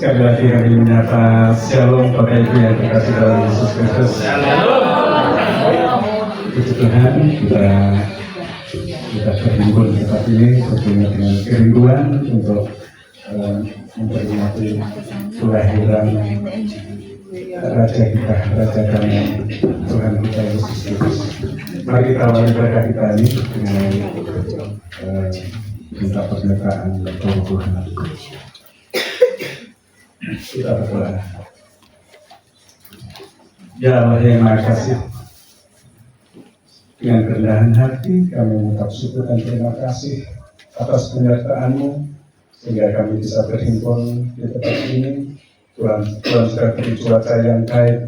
Sekali lagi kami menyapa Shalom Bapak Ibu yang terkasih dalam Yesus Kristus. Puji Tuhan, kita berhimpun tempat ini tentunya dengan kerinduan untuk memperingati kelahiran Raja kita, Raja kami, Tuhan kita Yesus Kristus. Mari kita awali ibadah kita ini dengan minta pernyataan Tuhan. Kita berdoa. Ya Allah yang Maha Kasih, dengan kerendahan hati kami mengucap syukur dan terima kasih atas penyertaan-Mu sehingga kami bisa berhimpun di tempat ini. Tuhan sudah beri cuaca yang baik.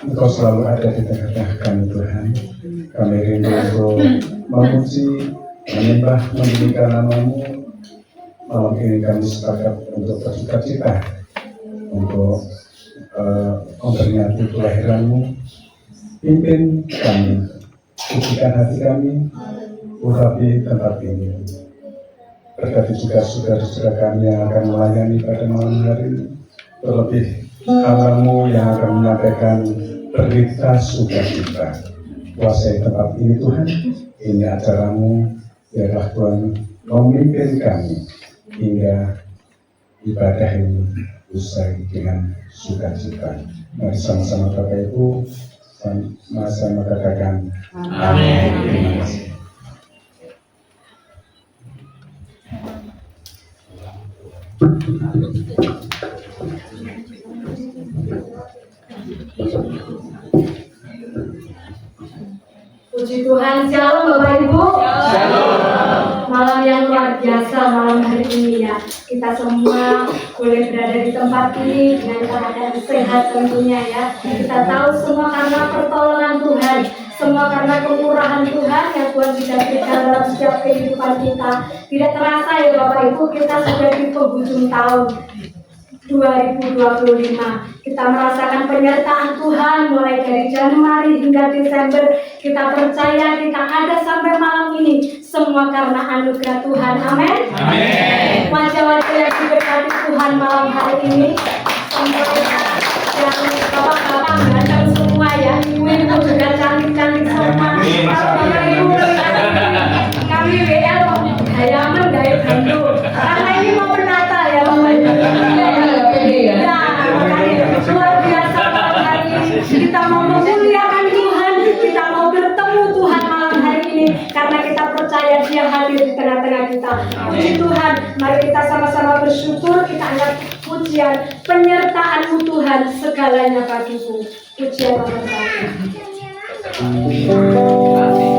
Engkau selalu ada di tengah-tengah kami Tuhan. Kami rindu untuk memuji, menyembah, meninggikan nama-Mu. Malam ini kami sepakat untuk bersuka-cita untuk memperingati kelahiran-Mu. Pimpin kami, sucikan hati kami, urapi tempat ini. Berkati juga saudara-saudara kami yang akan melayani pada malam hari ini. Terlebih hamba-Mu yang akan menyampaikan berita sukacita. Kuasai tempat ini Tuhan. Ini acara-Mu, biarlah Tuhan memimpin kami hingga ibadah ini usai dengan sukacita. Mari sama-sama Bapak Ibu, sama-sama katakan amin. Terima kasih. Puji Tuhan, shalom Bapak Ibu. Shalom. Malam yang luar biasa malam hari ini ya. Kita semua boleh berada di tempat ini dengan keadaan sehat tentunya ya. Kita tahu semua karena pertolongan Tuhan, semua karena kemurahan Tuhan yang Tuhan sudah berikan dalam setiap kehidupan kita. Tidak terasa ya Bapak Ibu, kita sudah di penghujung tahun 2025. Kita merasakan penyertaan Tuhan mulai dari Januari hingga Desember. Kita percaya kita ada sampai malam ini semua karena anugerah Tuhan. Amin. Amin. Wajah-wajah yang diberkati Tuhan malam hari ini, sampai yang bapak-bapak ganteng semua ya, ibu-ibu juga cantik-cantik semua. Bapak Ibu kami WL Hayaman dari Bandung. Karena ini mau penata ya Bapak Ibu. Luar biasa malam hari ini. Kita mau memuliakan Tuhan, kita mau bertemu Tuhan malam hari ini karena kita percaya Dia hadir di tengah-tengah kita. Puji Tuhan, mari kita sama-sama bersyukur. Kita angkat pujian, penyertaan-Mu Tuhan segalanya bagiku. Pujian Bapak saya. Segala yang bagi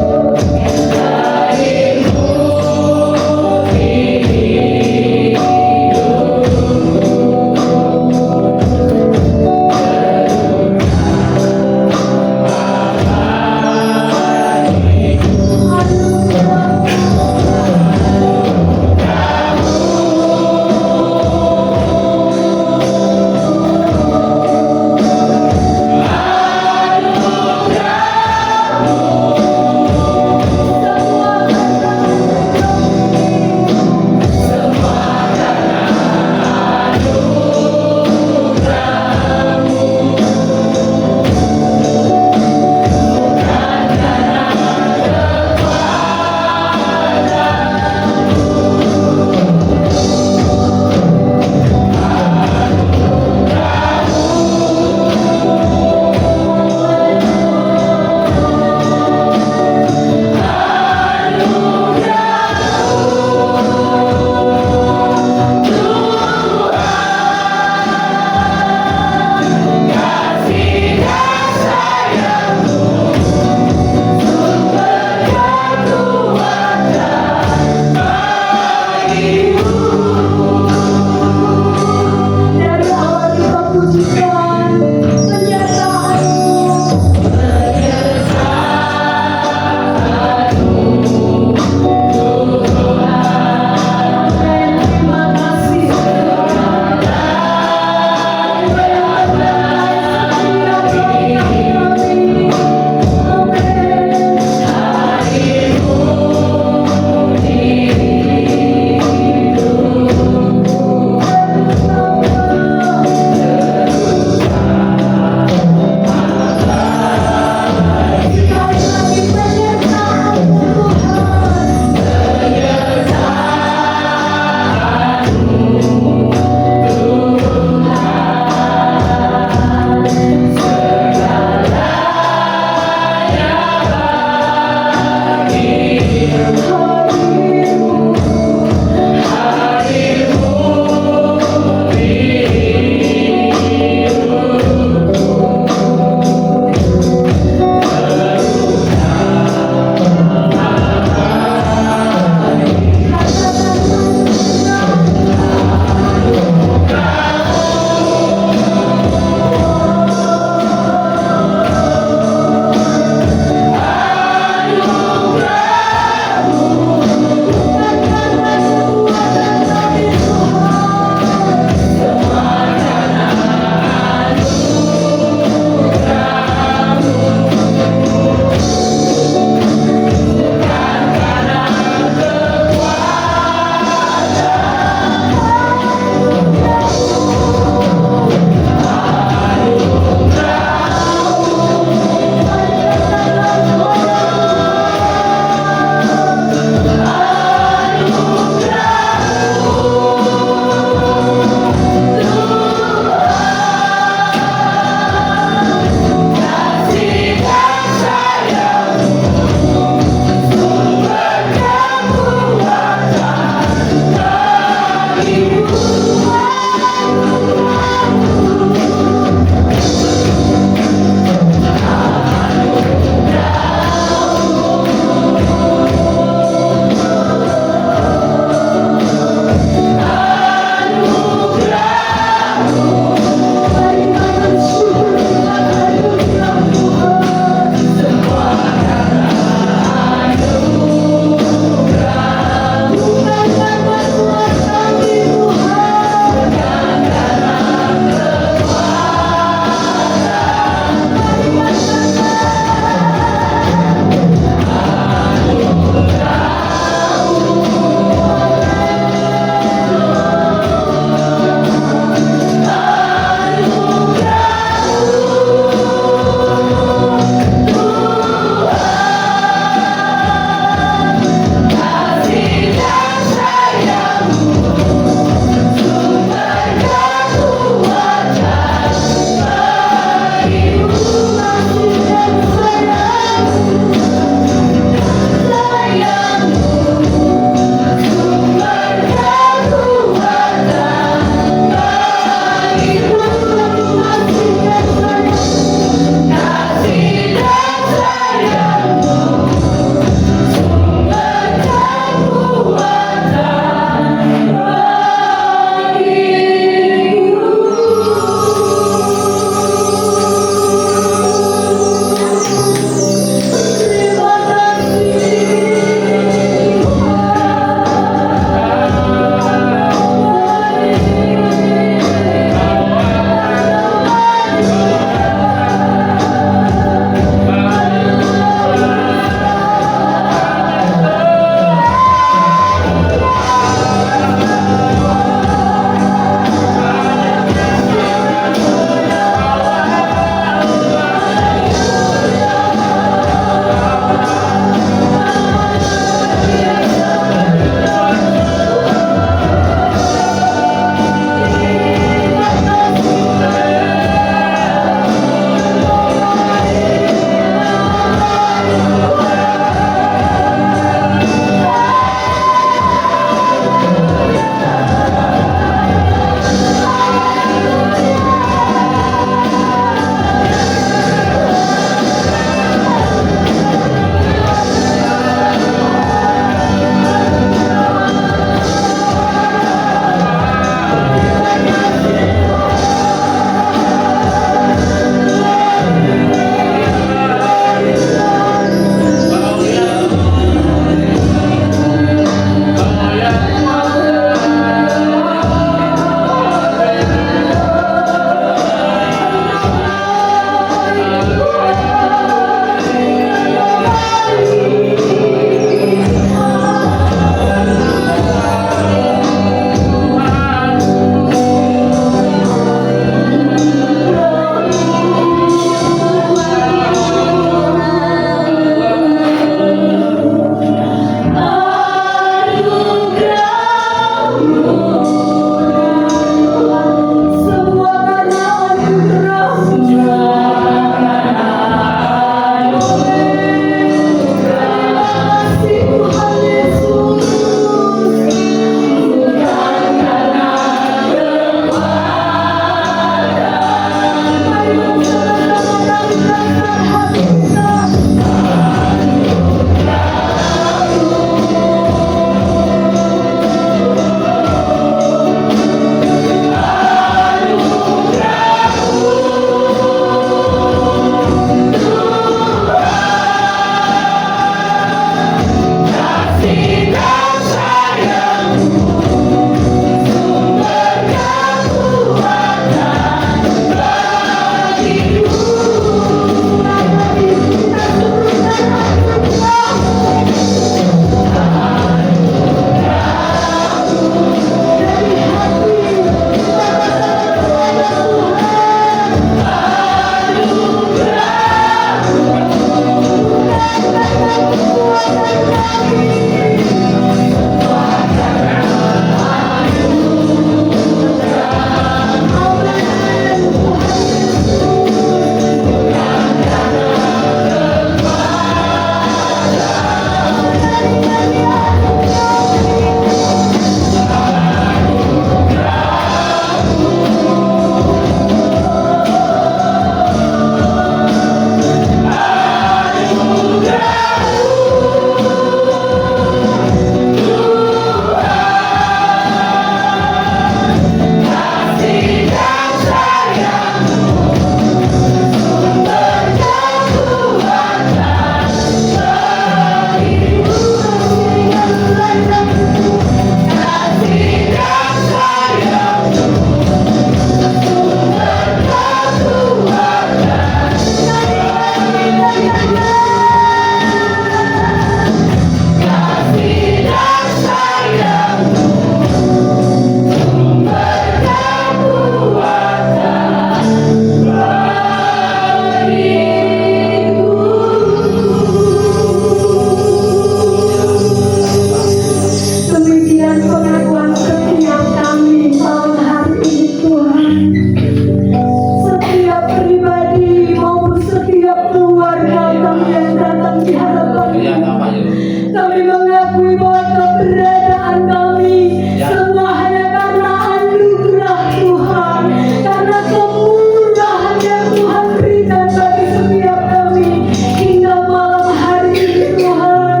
Kami mengakui bahwa keberadaan kami semua hanya karena anugerah Tuhan, karena kemurahan yang Tuhan berikan bagi setiap kami hingga malam hari ini Tuhan.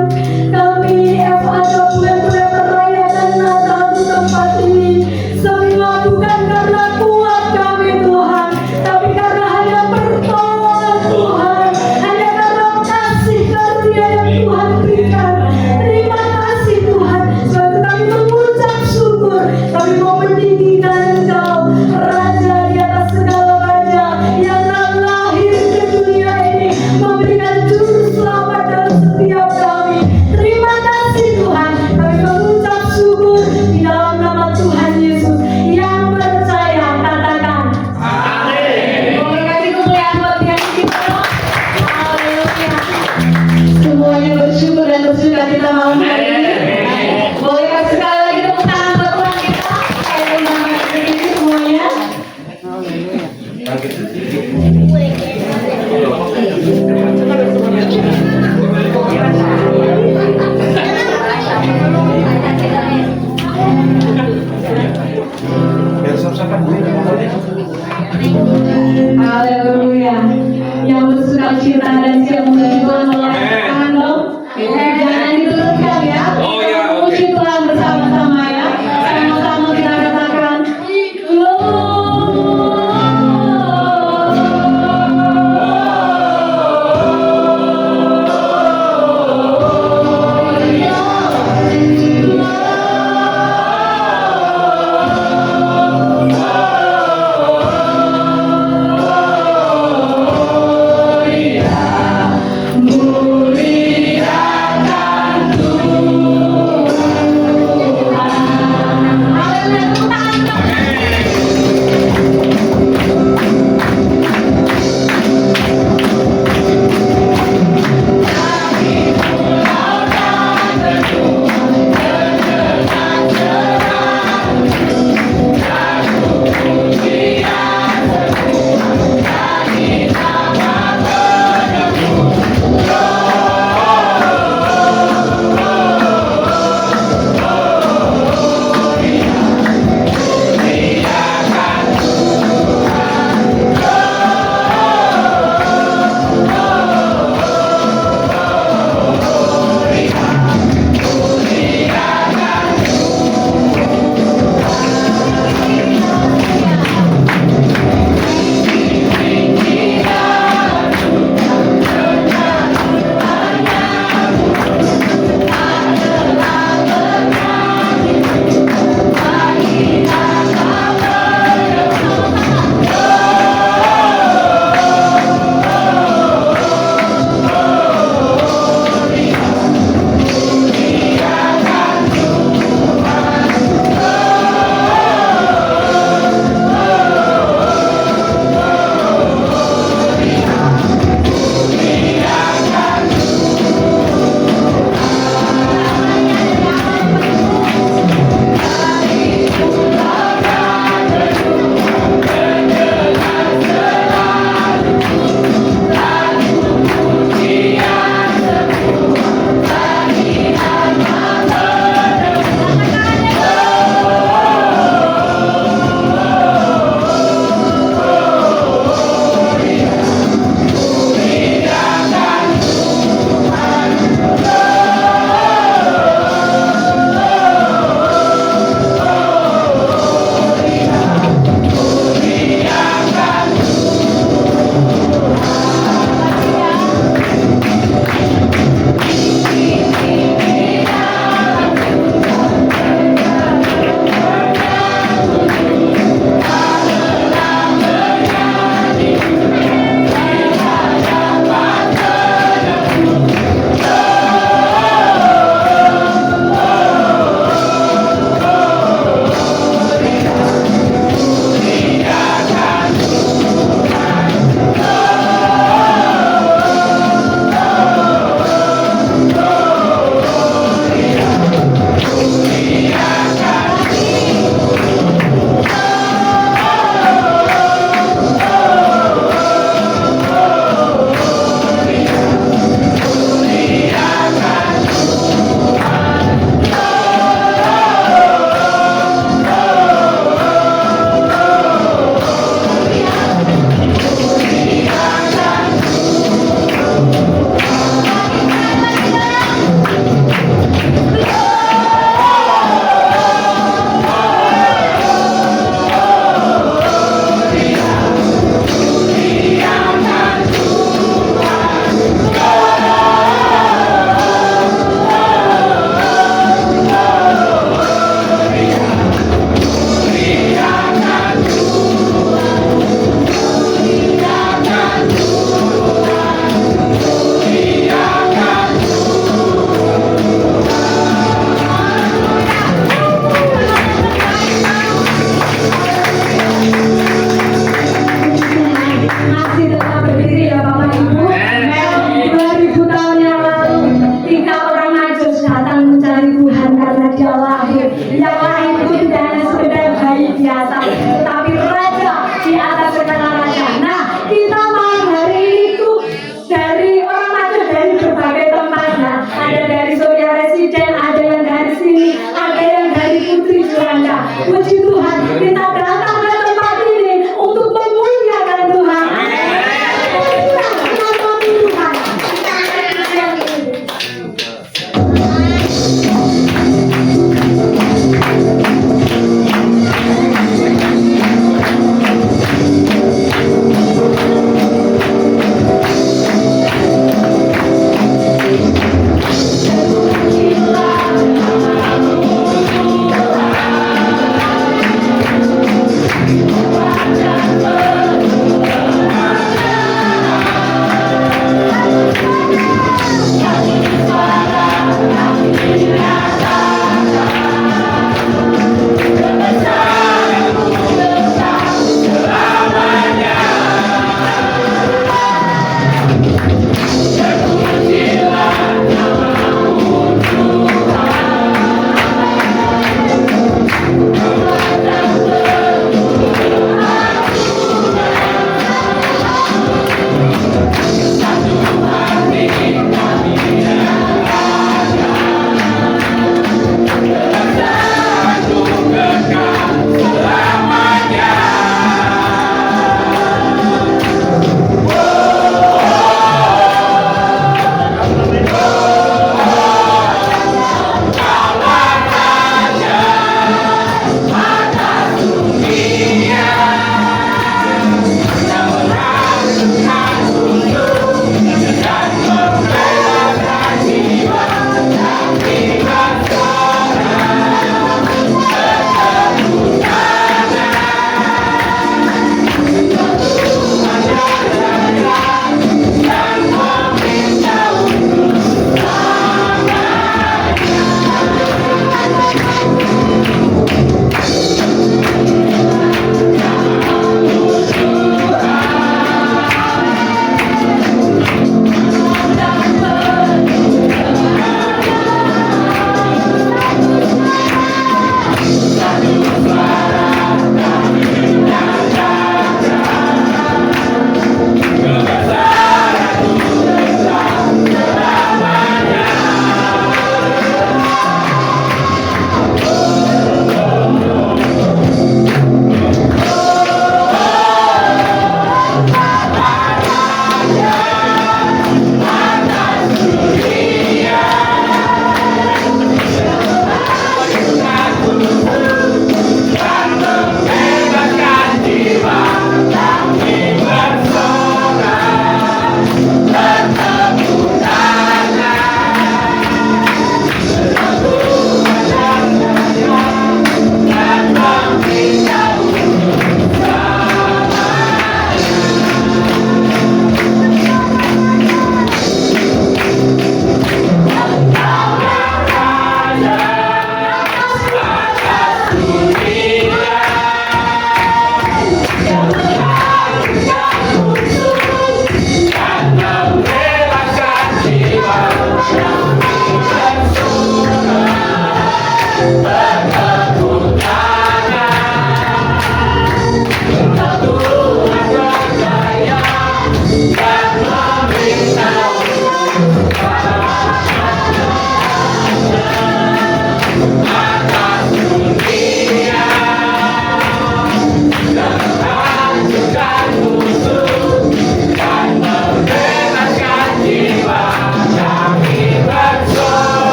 Kami FA Gabungan Pendeta merayakan Natal di tempat ini semua bukan karena kuat kami Tuhan, tapi karena hanya pertolongan Tuhan, hanya karena kasih karunia yang Tuhan berikan. Terima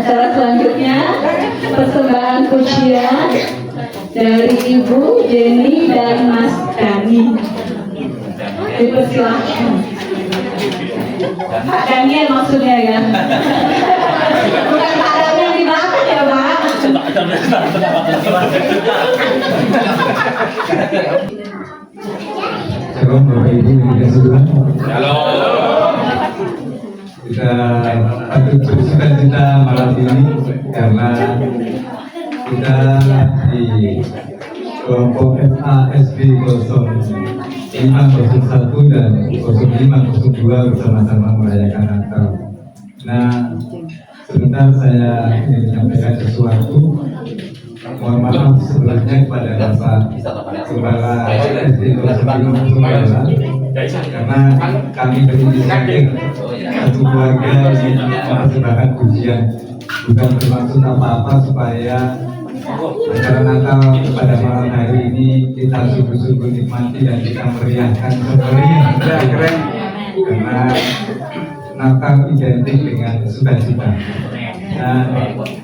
Acara selanjutnya persembahan pujian dari Ibu Jenny dan Mas Dani. Dipersilakan. Pak Daniel maksudnya ya. Bukan Pak Daniel di belakang ya Pak. Shalom Bapak Ibu yang dikasihi Tuhan. Kita patut bersuka-cita malam ini karena kita di kelompok FASB 0501 dan 0502 bersama-sama merayakan Natal. Nah, sebentar saya ingin menyampaikan sesuatu. Mohon maaf sebelumnya kepada Bapak Gembala SD 05 Gembala, karena kami berinisiatif satu keluarga ini mempersembahkan pujian, bukan bermaksud apa-apa supaya acara Natal pada malam hari ini kita sungguh-sungguh nikmati dan kita meriahkan semeriah karena Natal identik dengan sukacita. Nah,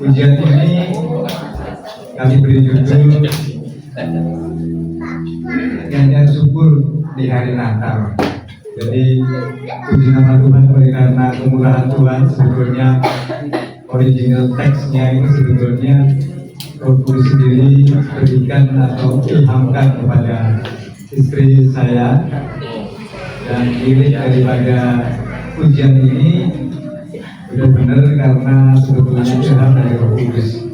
pujian ini kami beri judul nyanyian syukur di hari Natal. Jadi puji nama Tuhan oleh karena kemurahan Tuhan. Sebetulnya original teksnya itu sebetulnya Roh Kudus sendiri berikan atau ilhamkan kepada istri saya, dan lirik daripada pujian ini benar-benar karena sebetulnya ilham dari Roh Kudus.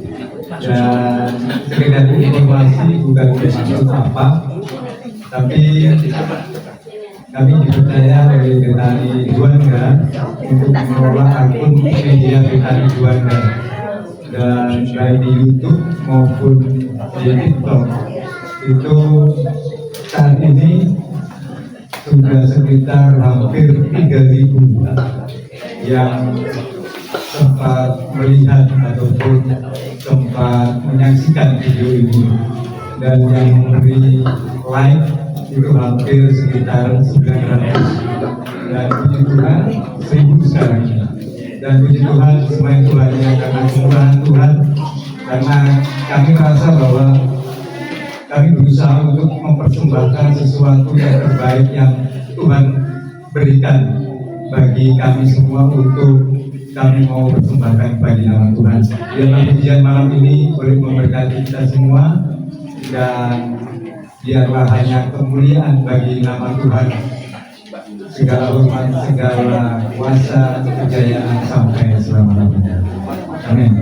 Dan sekedar informasi bukan bermaksud apa, tapi kami dipercaya oleh Betani Juanda untuk mengelola akun media Betani Juanda, dan baik di YouTube maupun di TikTok itu saat ini sudah sekitar hampir 3.000 yang sempat melihat ataupun sempat menyaksikan video ini, dan yang memberi like itu hampir sekitar 900, dan puji Tuhan 1.000 sekarang ini. Dan puji Tuhan semua itu hanya karena kemurahan Tuhan, karena kami merasa bahwa kami berusaha untuk mempersembahkan sesuatu yang terbaik yang Tuhan berikan bagi kami semua untuk kami mau persembahkan bagi nama Tuhan. Biarlah pujian malam ini boleh memberkati kita semua, dan biarlah hanya kemuliaan bagi nama Tuhan. Segala hormat, segala kuasa, kejayaan sampai selama-lamanya. Amin.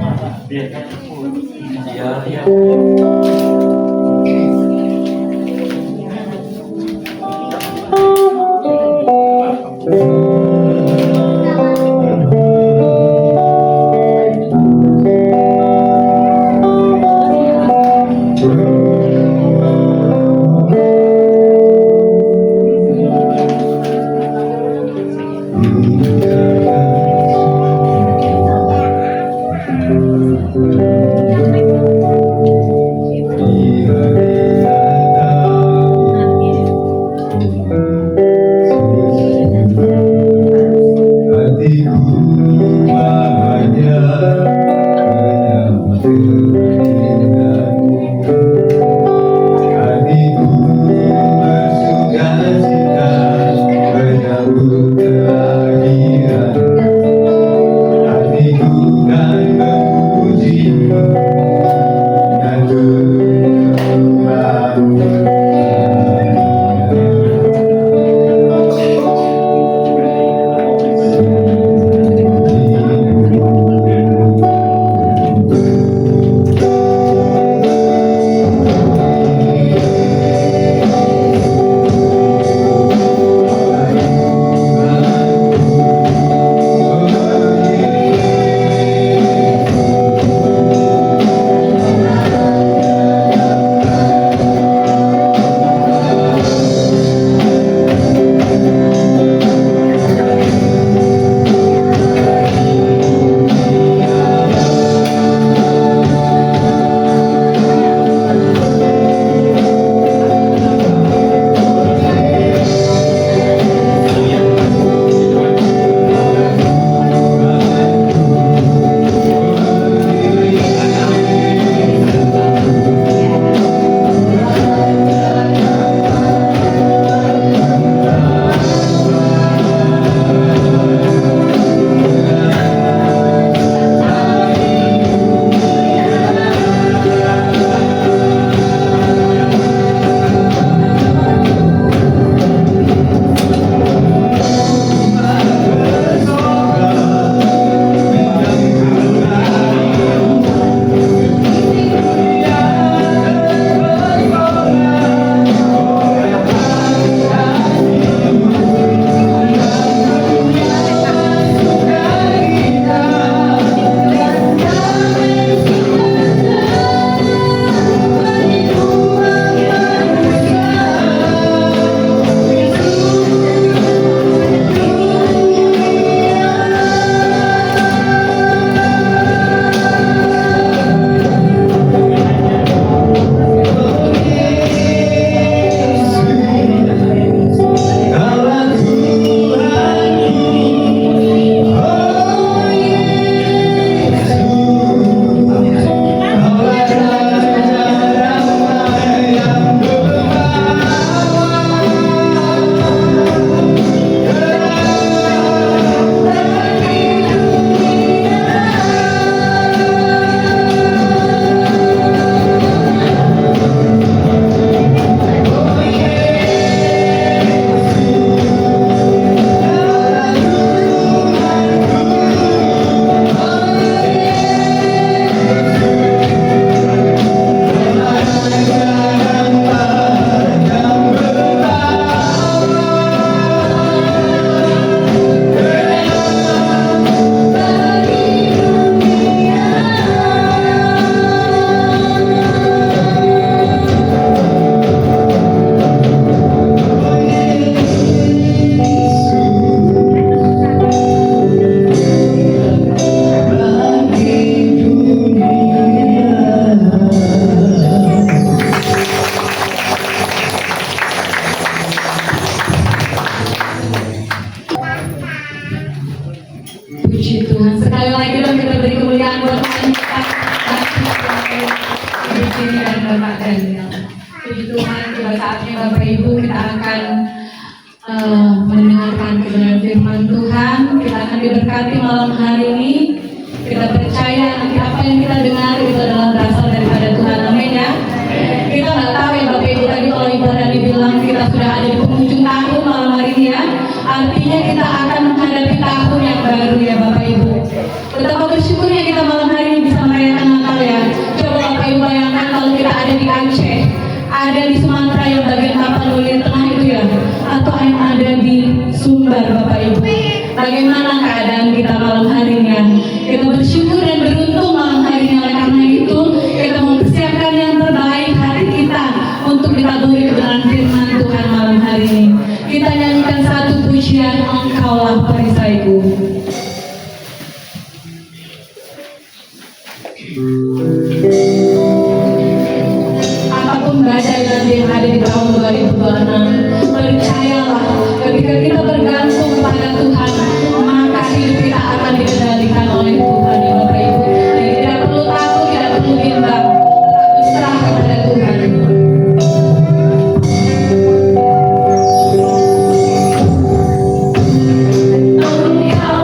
sekali lagi dong kita beri kemuliaan buat Tuhan kita. Di sini dan Bapak Daniel. Puji Tuhan, tiba saatnya Bapak Ibu kita akan mendengarkan kebenaran firman Tuhan. Kita akan diberkati malam hari ini. Kita percaya nanti apa yang kita dengar itu adalah berasal daripada Tuhan. Amin ya. Kita nggak tahu ya Bapak Ibu, tadi kalau Ibu Rani bilang kita sudah ada di penghujung tahun malam hari ini ya. Artinya kita akan menghadapi tahun yang baru ya Bapak Ibu. Betapa bersyukurnya kita malam hari ini bisa merayakan Natal ya. Coba Bapak Ibu bayangkan kalau kita ada di Aceh, ada di Sumatera yang bagian Tapanuli Tengah itu ya, atau yang ada di Sumbar Bapak Ibu. Bagaimana keadaan kita malam hari ini ya? Kita bersyukur dan beruntung malam hari ini. Oleh karena itu kita mempersiapkan yang terbaik hati kita untuk ditaburi kebenaran firman Tuhan malam hari ini. Kita nyanyikan satu pujian, Engkaulah perisaiku. Apapun badai nanti yang ada di tahun 2026, percayalah ketika kita bergantung kepada Tuhan, maka hidup kita akan dikendalikan oleh Tuhan ya Bapak Ibu. Jadi tidak perlu takut, tidak perlu bimbang, tetap berserah kepada Tuhan. Engkau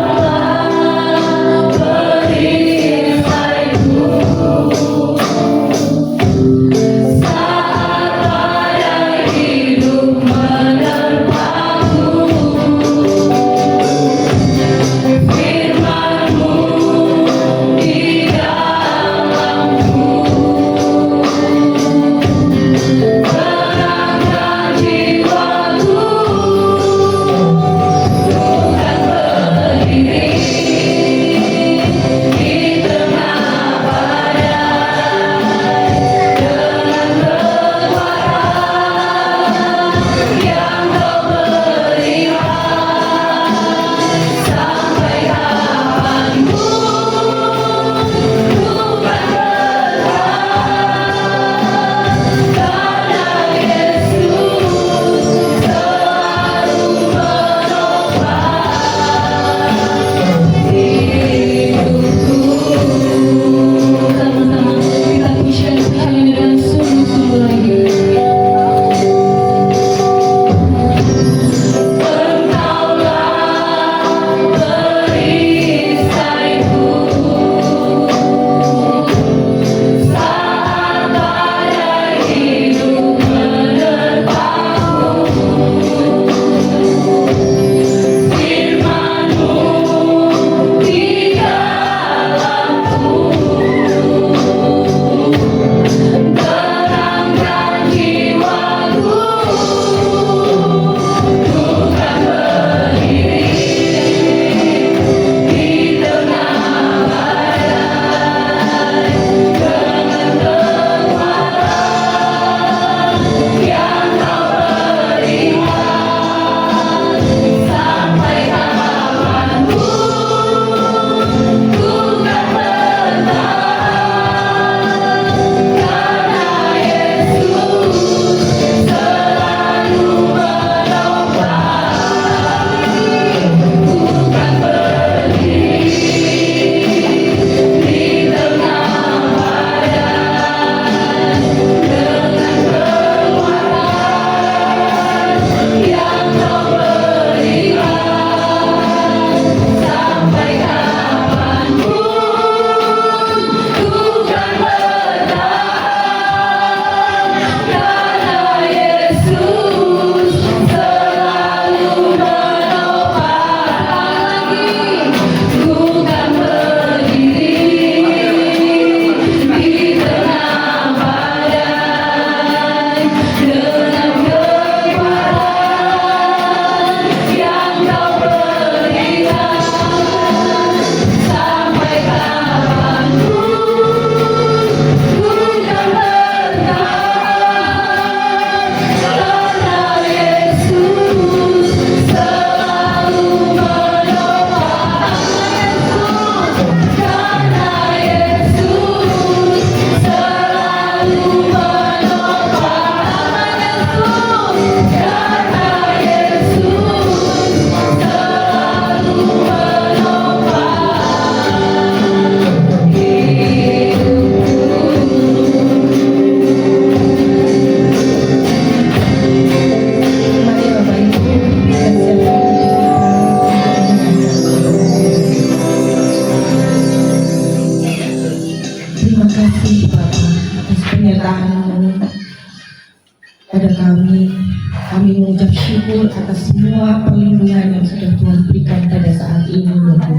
kemenangan yang sudah Tuhan berikan pada saat ini ya Tuhan.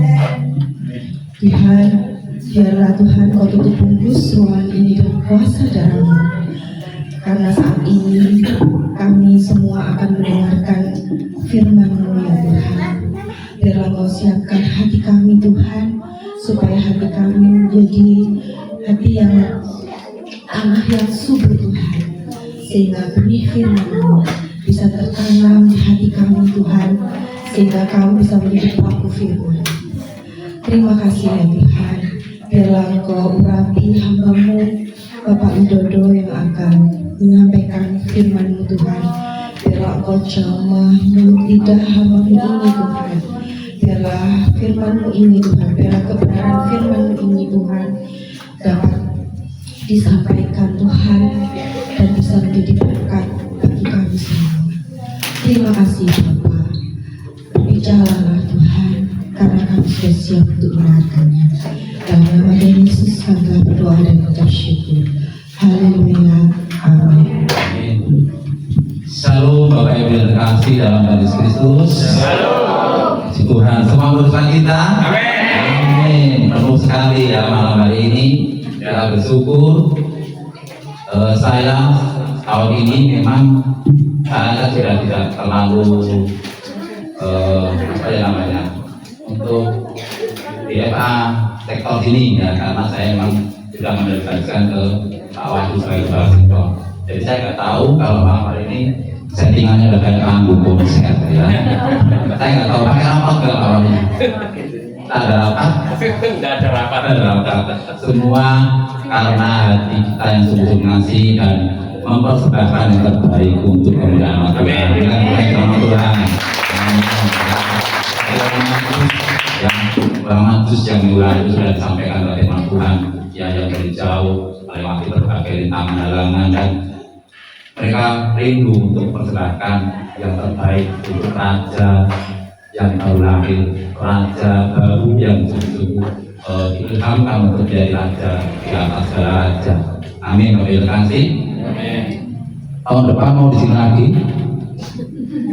Tuhan, biarlah Tuhan Kau tutup bungkus ruangan ini dengan kuasa darah-Mu. Karena saat ini kami semua akan mendengarkan firman-Mu ya Tuhan. Biarlah Kau siapkan hati kami Tuhan, supaya hati kami menjadi hati yang tanah yang subur Tuhan, sehingga benih firman-Mu bisa tertanam di hati kami Tuhan, sehingga kami bisa menjadi pelaku firman. Terima kasih ya Tuhan. Biarlah Engkau urapi hamba-Mu Bapak Widodo yang akan menyampaikan firman-Mu Tuhan. Biarlah Engkau jamah mulut lidah hamba-Mu ini Tuhan. Biarlah firman-Mu ini Tuhan, biarlah kebenaran firman-Mu ini Tuhan dapat disampaikan Tuhan dan bisa menjadi berkat bagi kami semua. Terima kasih Bapa. Berbicaralah Tuhan, karena kami sudah siap untuk mendengarkannya. Dalam nama Yesus kami telah berdoa dan mengucap syukur. Haleluya. Amin. Shalom Bapak Ibu yang terkasih dalam Yesus Kristus. Shalom. Puji Tuhan, semua berusaha kita. Amin. Penuh sekali ya malam hari ini. Kita bersyukur. Saya tahun ini memang saya sudah tidak terlalu apa ya namanya untuk DFA sektor ini ya, karena saya memang sudah mendelegasikan ke Pak Wahyu sebagai kepala sektor. Jadi saya nggak tahu kalau malam hari ini settingannya udah kayak panggung konser ya. Saya nggak tahu pakai apa nggak awalnya. Ada rapat? Nggak ada rapat. Ada rapat. Semua karena hati kita yang sungguh ngasih dan mempersembahkan yang terbaik untuk kemuliaan Tuhan. Dengan nama Tuhan. Yang Matus yang mulai itu sudah disampaikan oleh Tuhan ya, yang dari jauh melewati berbagai rintangan halangan, dan mereka rindu untuk mempersembahkan yang terbaik untuk raja yang baru lahir, raja baru yang sungguh diilhamkan untuk menjadi raja di atas segala raja. Amin. Terima kasih. Amin. Tahun depan mau di sini lagi.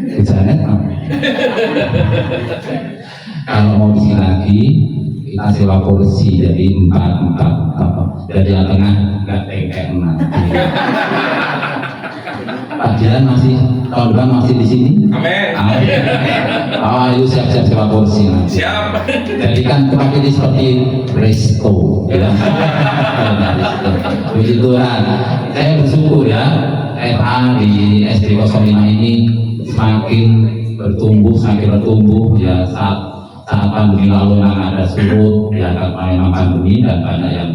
Di Janet, kalau mau di sini lagi kita sewa kursi jadi empat, dari yang tengah nggak tengkek nanti. Pak Jilan masih tahun depan masih di sini. Amin. Oh, ayo siap-siap sewa kursi nanti. Siap. Jadi kan tempat ini seperti resto, ya. Puji Tuhan. Saya bersyukur ya, FA di SD 05 ini semakin bertumbuh ya. Saat pandemi lalu memang ada surut ya, karena memang pandemi dan banyak yang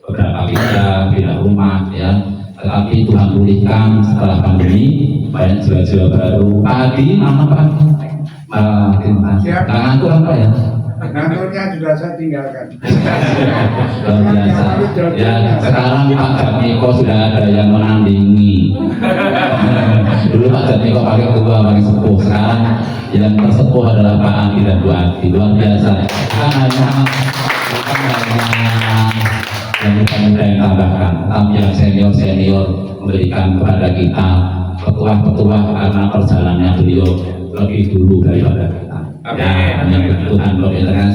beberapa pindah rumah ya. Tetapi Tuhan pulihkan setelah pandemi, banyak jiwa-jiwa baru. Padi mana Pak? Terima kasih. Ngantuk kan Pak ya? Ngantuknya juga saya tinggalkan. Luar biasa. Ya, sekarang Pak Jatmiko sudah ada yang menandingi. Dulu Pak Jatmiko pakai ketua paling sepuh, sekarang yang tersepuh adalah Pak Andi dan Bu Adi. Luar biasa. Bukan hanya yang muda-muda yang tambahkan, tapi yang senior memberikan kepada kita petuah-petuah, karena perjalanannya beliau lebih dulu daripada kita. Ya, yang Tuhan berterima.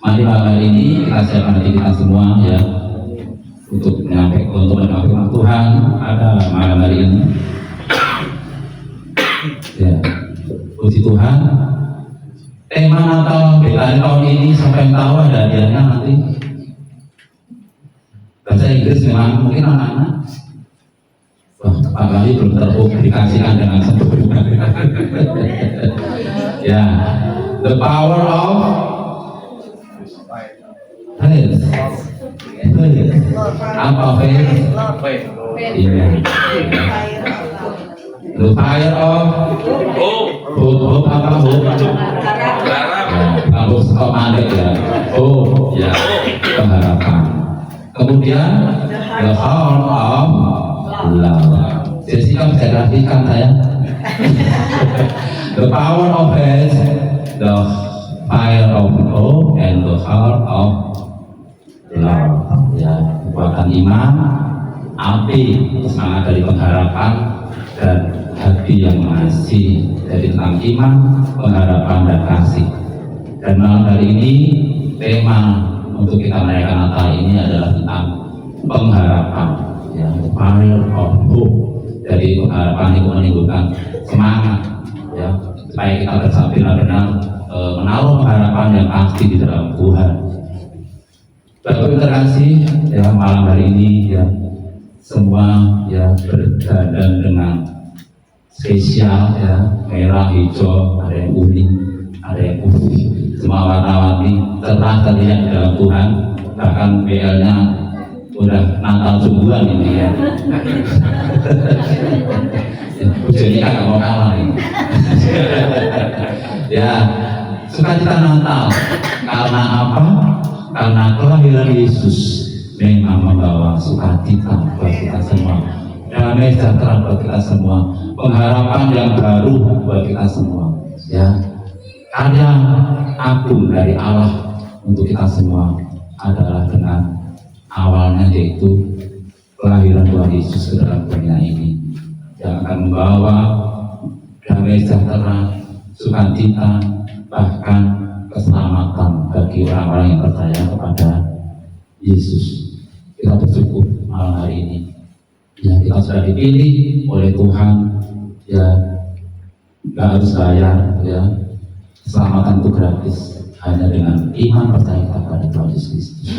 Mari malam hari ini kita siapkan hati kita semua ya untuk menyampaikan Tuhan pada malam hari ini. Ya, puji Tuhan. Tema Natal Betani tahun ini sampai tahu ada hadiahnya nanti. Bahasa Inggris memang mungkin anak-anak. Wah, Pak Bali belum terpublikasikan dengan sempurna. Ya, the power of faith. Apa faith? Iya. The fire of hope apa hope? Hope komando ya. Oh ya, pengharapan. Kemudian the heart of love. Jessica bisa grafikan saya. The power of faith, the fire of hope, and the heart of love. Ya, kekuatan iman, api semangat dari pengharapan, dan hati yang mengasihi, jadi tentang iman, pengharapan, dan kasih. Dan malam hari ini tema untuk kita merayakan Natal ini adalah tentang pengharapan, ya, fire of hope. Jadi pengharapan itu menimbulkan semangat, ya, supaya kita benar-benar menaruh pengharapan yang pasti di dalam Tuhan. Bapak terkasih, ya, malam hari ini ya semua ya berdandan dengan spesial, ya, merah, hijau, ada yang kuning, ada yang putih, semua warna-warni cerah terlihat di dalam Tuhan. Bahkan BL-nya udah Natal sungguhan ini, ya. Jadi kan mau kalah ini. Ya, sukacita Natal karena apa? Karena kelahiran Yesus memang membawa sukacita buat kita semua, damai sejahtera buat kita semua, pengharapan yang baru buat kita semua, ya. Karya agung dari Allah untuk kita semua adalah dengan awalnya yaitu kelahiran Tuhan Yesus ke dalam dunia ini yang akan membawa damai sejahtera, sukacita, bahkan keselamatan bagi orang-orang yang percaya kepada Yesus. Kita bersyukur malam hari ini, ya, kita sudah dipilih oleh Tuhan, ya, nggak harus bayar, ya, keselamatan itu gratis hanya dengan iman percaya kepada Tuhan Yesus Kristus.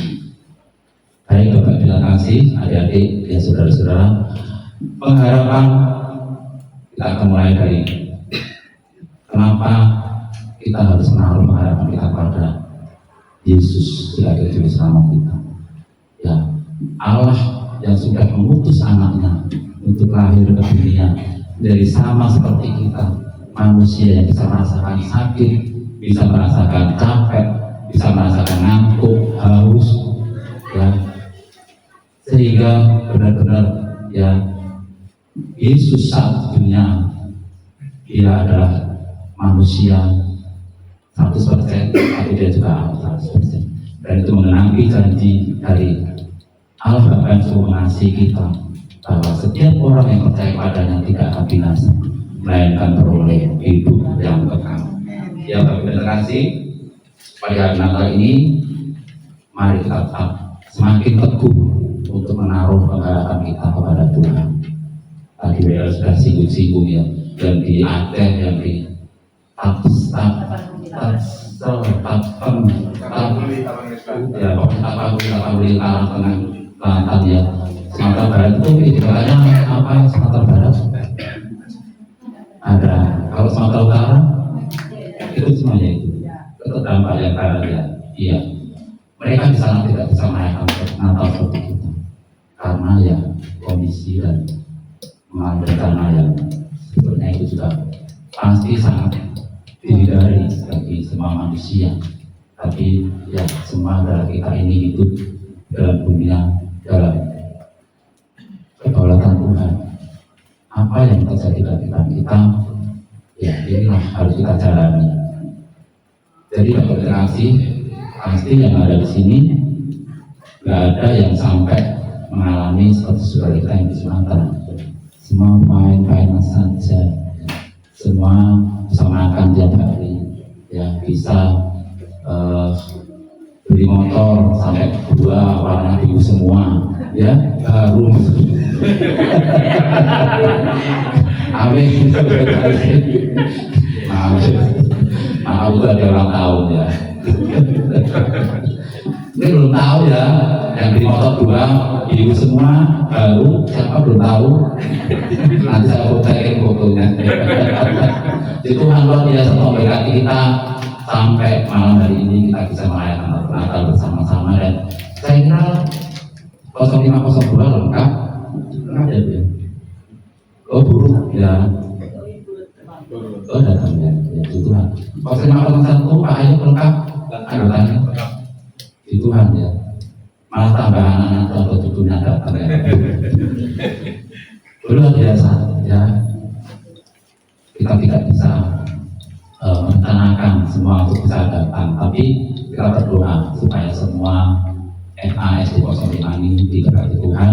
Baik Bapak terima kasih, adik-adik, ya, saudara-saudara, pengharapan kita akan mulai dari kenapa kita harus menaruh pengharapan kita pada Yesus sebagai juru selamat kita. Ya, Allah yang sudah mengutus anaknya untuk lahir ke dunia dari sama seperti kita, manusia yang bisa merasakan sakit, bisa merasakan capek, bisa merasakan ngantuk, haus, ya, sehingga benar-benar ya Yesus saat dunia dia adalah manusia 100%, tapi dia juga Allah 100%. Dan itu mengenangi janji dari Allah Bapa yang sungguh mengasihi kita, bahwa setiap orang yang percaya padanya tidak akan binasa, melainkan beroleh hidup yang kekal. Ya Bapak terima kasih, pada hari Natal ini mari kita tetap semakin teguh untuk menaruh pengharapan kita kepada Tuhan. Tadi WL sudah singgung-singgung, ya, yang di Aceh, yang di ya pokoknya tengah Selatan, ya, Sumatera Barat itu ibaratnya apa? Sumatera Barat ada, kalau Sumatera Utara itu semuanya itu terdampak yang barat, ya, iya, mereka di sana tidak bisa merayakan Natal seperti kita karena ya kondisi dan bencana yang sebenarnya itu juga pasti sangat dihindari bagi semua manusia. Tapi ya semua dari kita ini hidup dalam dunia, dalam kedaulatan Tuhan. Apa yang terjadi dalam kehidupan kita, ya inilah harus kita jalani. Jadi Bapak terima kasih, pasti yang ada di sini nggak ada yang sampai mengalami seperti saudara kita yang di Sumatera. Semua main-main saja, semua bisa makan tiap hari, ya, bisa beli motor sampai 2 warna biru semua, ya, baru. Amin. Maaf ada ulang tahun, ya. Ini belum tahu, ya, yang beli motor 2 biru semua baru, siapa belum tahu. Nanti saya fotoin fotonya. Itu Tuhan luar biasa memberkati kita sampai malam hari ini kita bisa merayakan Natal bersama-sama. Dan saya kira 0502 lengkap ya, Bu. Oh buruk, ya. Oh datang, ya, itu Tuhan. 0501 Pak Ayu lengkap anggotanya di Tuhan, ya. Malah tambahan anak atau cucunya datang, ya. Luar biasa, ya. Kita tidak bisa merencanakan semua untuk bisa datang, tapi kita berdoa supaya semua FAS05 ini diberkati Tuhan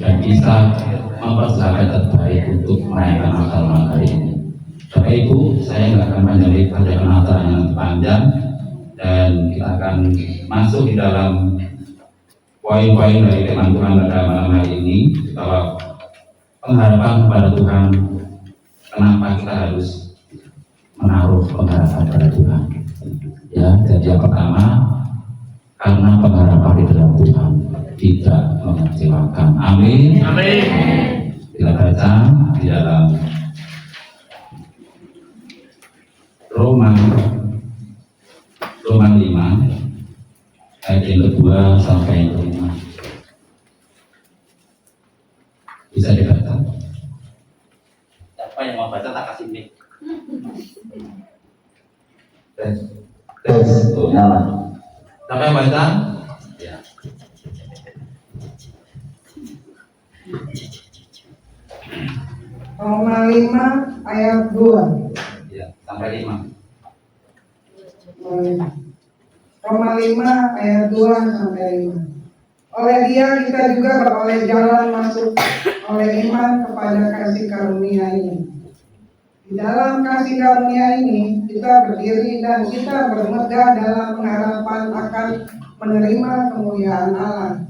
dan bisa mempersiapkan terbaik untuk merayakan Natal malam hari ini. Bapak Ibu, saya nggak akan panjang pada penataran yang panjang dan kita akan masuk di dalam poin-poin dari firman Tuhan pada malam hari ini bahwa pengharapan kepada Tuhan. Kenapa kita harus menaruh pengharapan pada Tuhan? Ya, jadi yang pertama, karena pengharapan di dalam Tuhan tidak mengecewakan. Amin. Amin. Kita baca di dalam Roma 5 ayat yang kedua sampai yang kelima. Bisa dibaca? Siapa yang mau baca tak kasih mic. Tes, tuh nyala. Siapa yang baca? Ya. Roma 5 ayat 2. Ya, sampai 5. Roma 5 ayat 2 sampai 5. Oleh Dia kita juga beroleh jalan masuk oleh iman kepada kasih karunia ini. Di dalam kasih karunia ini kita berdiri dan kita bermegah dalam pengharapan akan menerima kemuliaan Allah.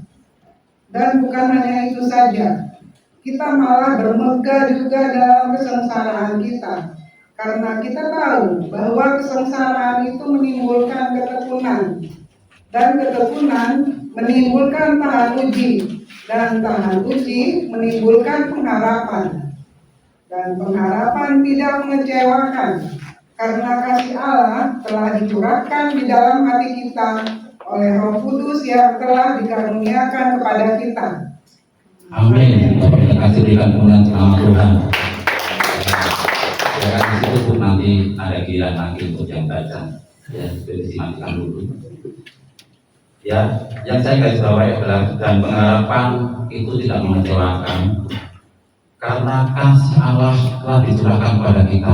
Dan bukan hanya itu saja, kita malah bermegah juga dalam kesengsaraan kita. Karena kita tahu bahwa kesengsaraan itu menimbulkan ketekunan, dan ketekunan menimbulkan tahan uji, dan tahan uji menimbulkan pengharapan. Dan pengharapan tidak mengecewakan, karena kasih Allah telah dicurahkan di dalam hati kita oleh Roh Kudus yang telah dikaruniakan kepada kita. Amin. Terima kasih berikan kemuliaan sama Tuhan. Ya kan di situ nanti ada giliran lagi untuk yang baca. Ya, jadi matikan dulu. Ya, yang saya garis bawahi adalah dan pengharapan itu tidak mengecewakan karena kasih Allah telah dicurahkan kepada kita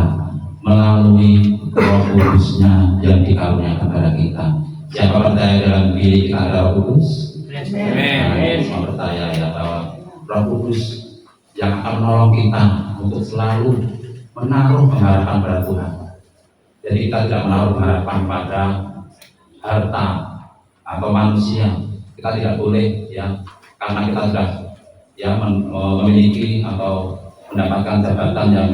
melalui Roh Kudus-Nya yang dikaruniakan kepada kita. Siapa percaya dalam diri kita ada Roh Kudus? Amin. Semua percaya ya bahwa Roh Kudus yang akan menolong kita untuk selalu menaruh pengharapan pada Tuhan. Jadi kita tidak menaruh pengharapan pada harta atau manusia. Kita tidak boleh ya, karena kita sudah ya memiliki atau mendapatkan jabatan yang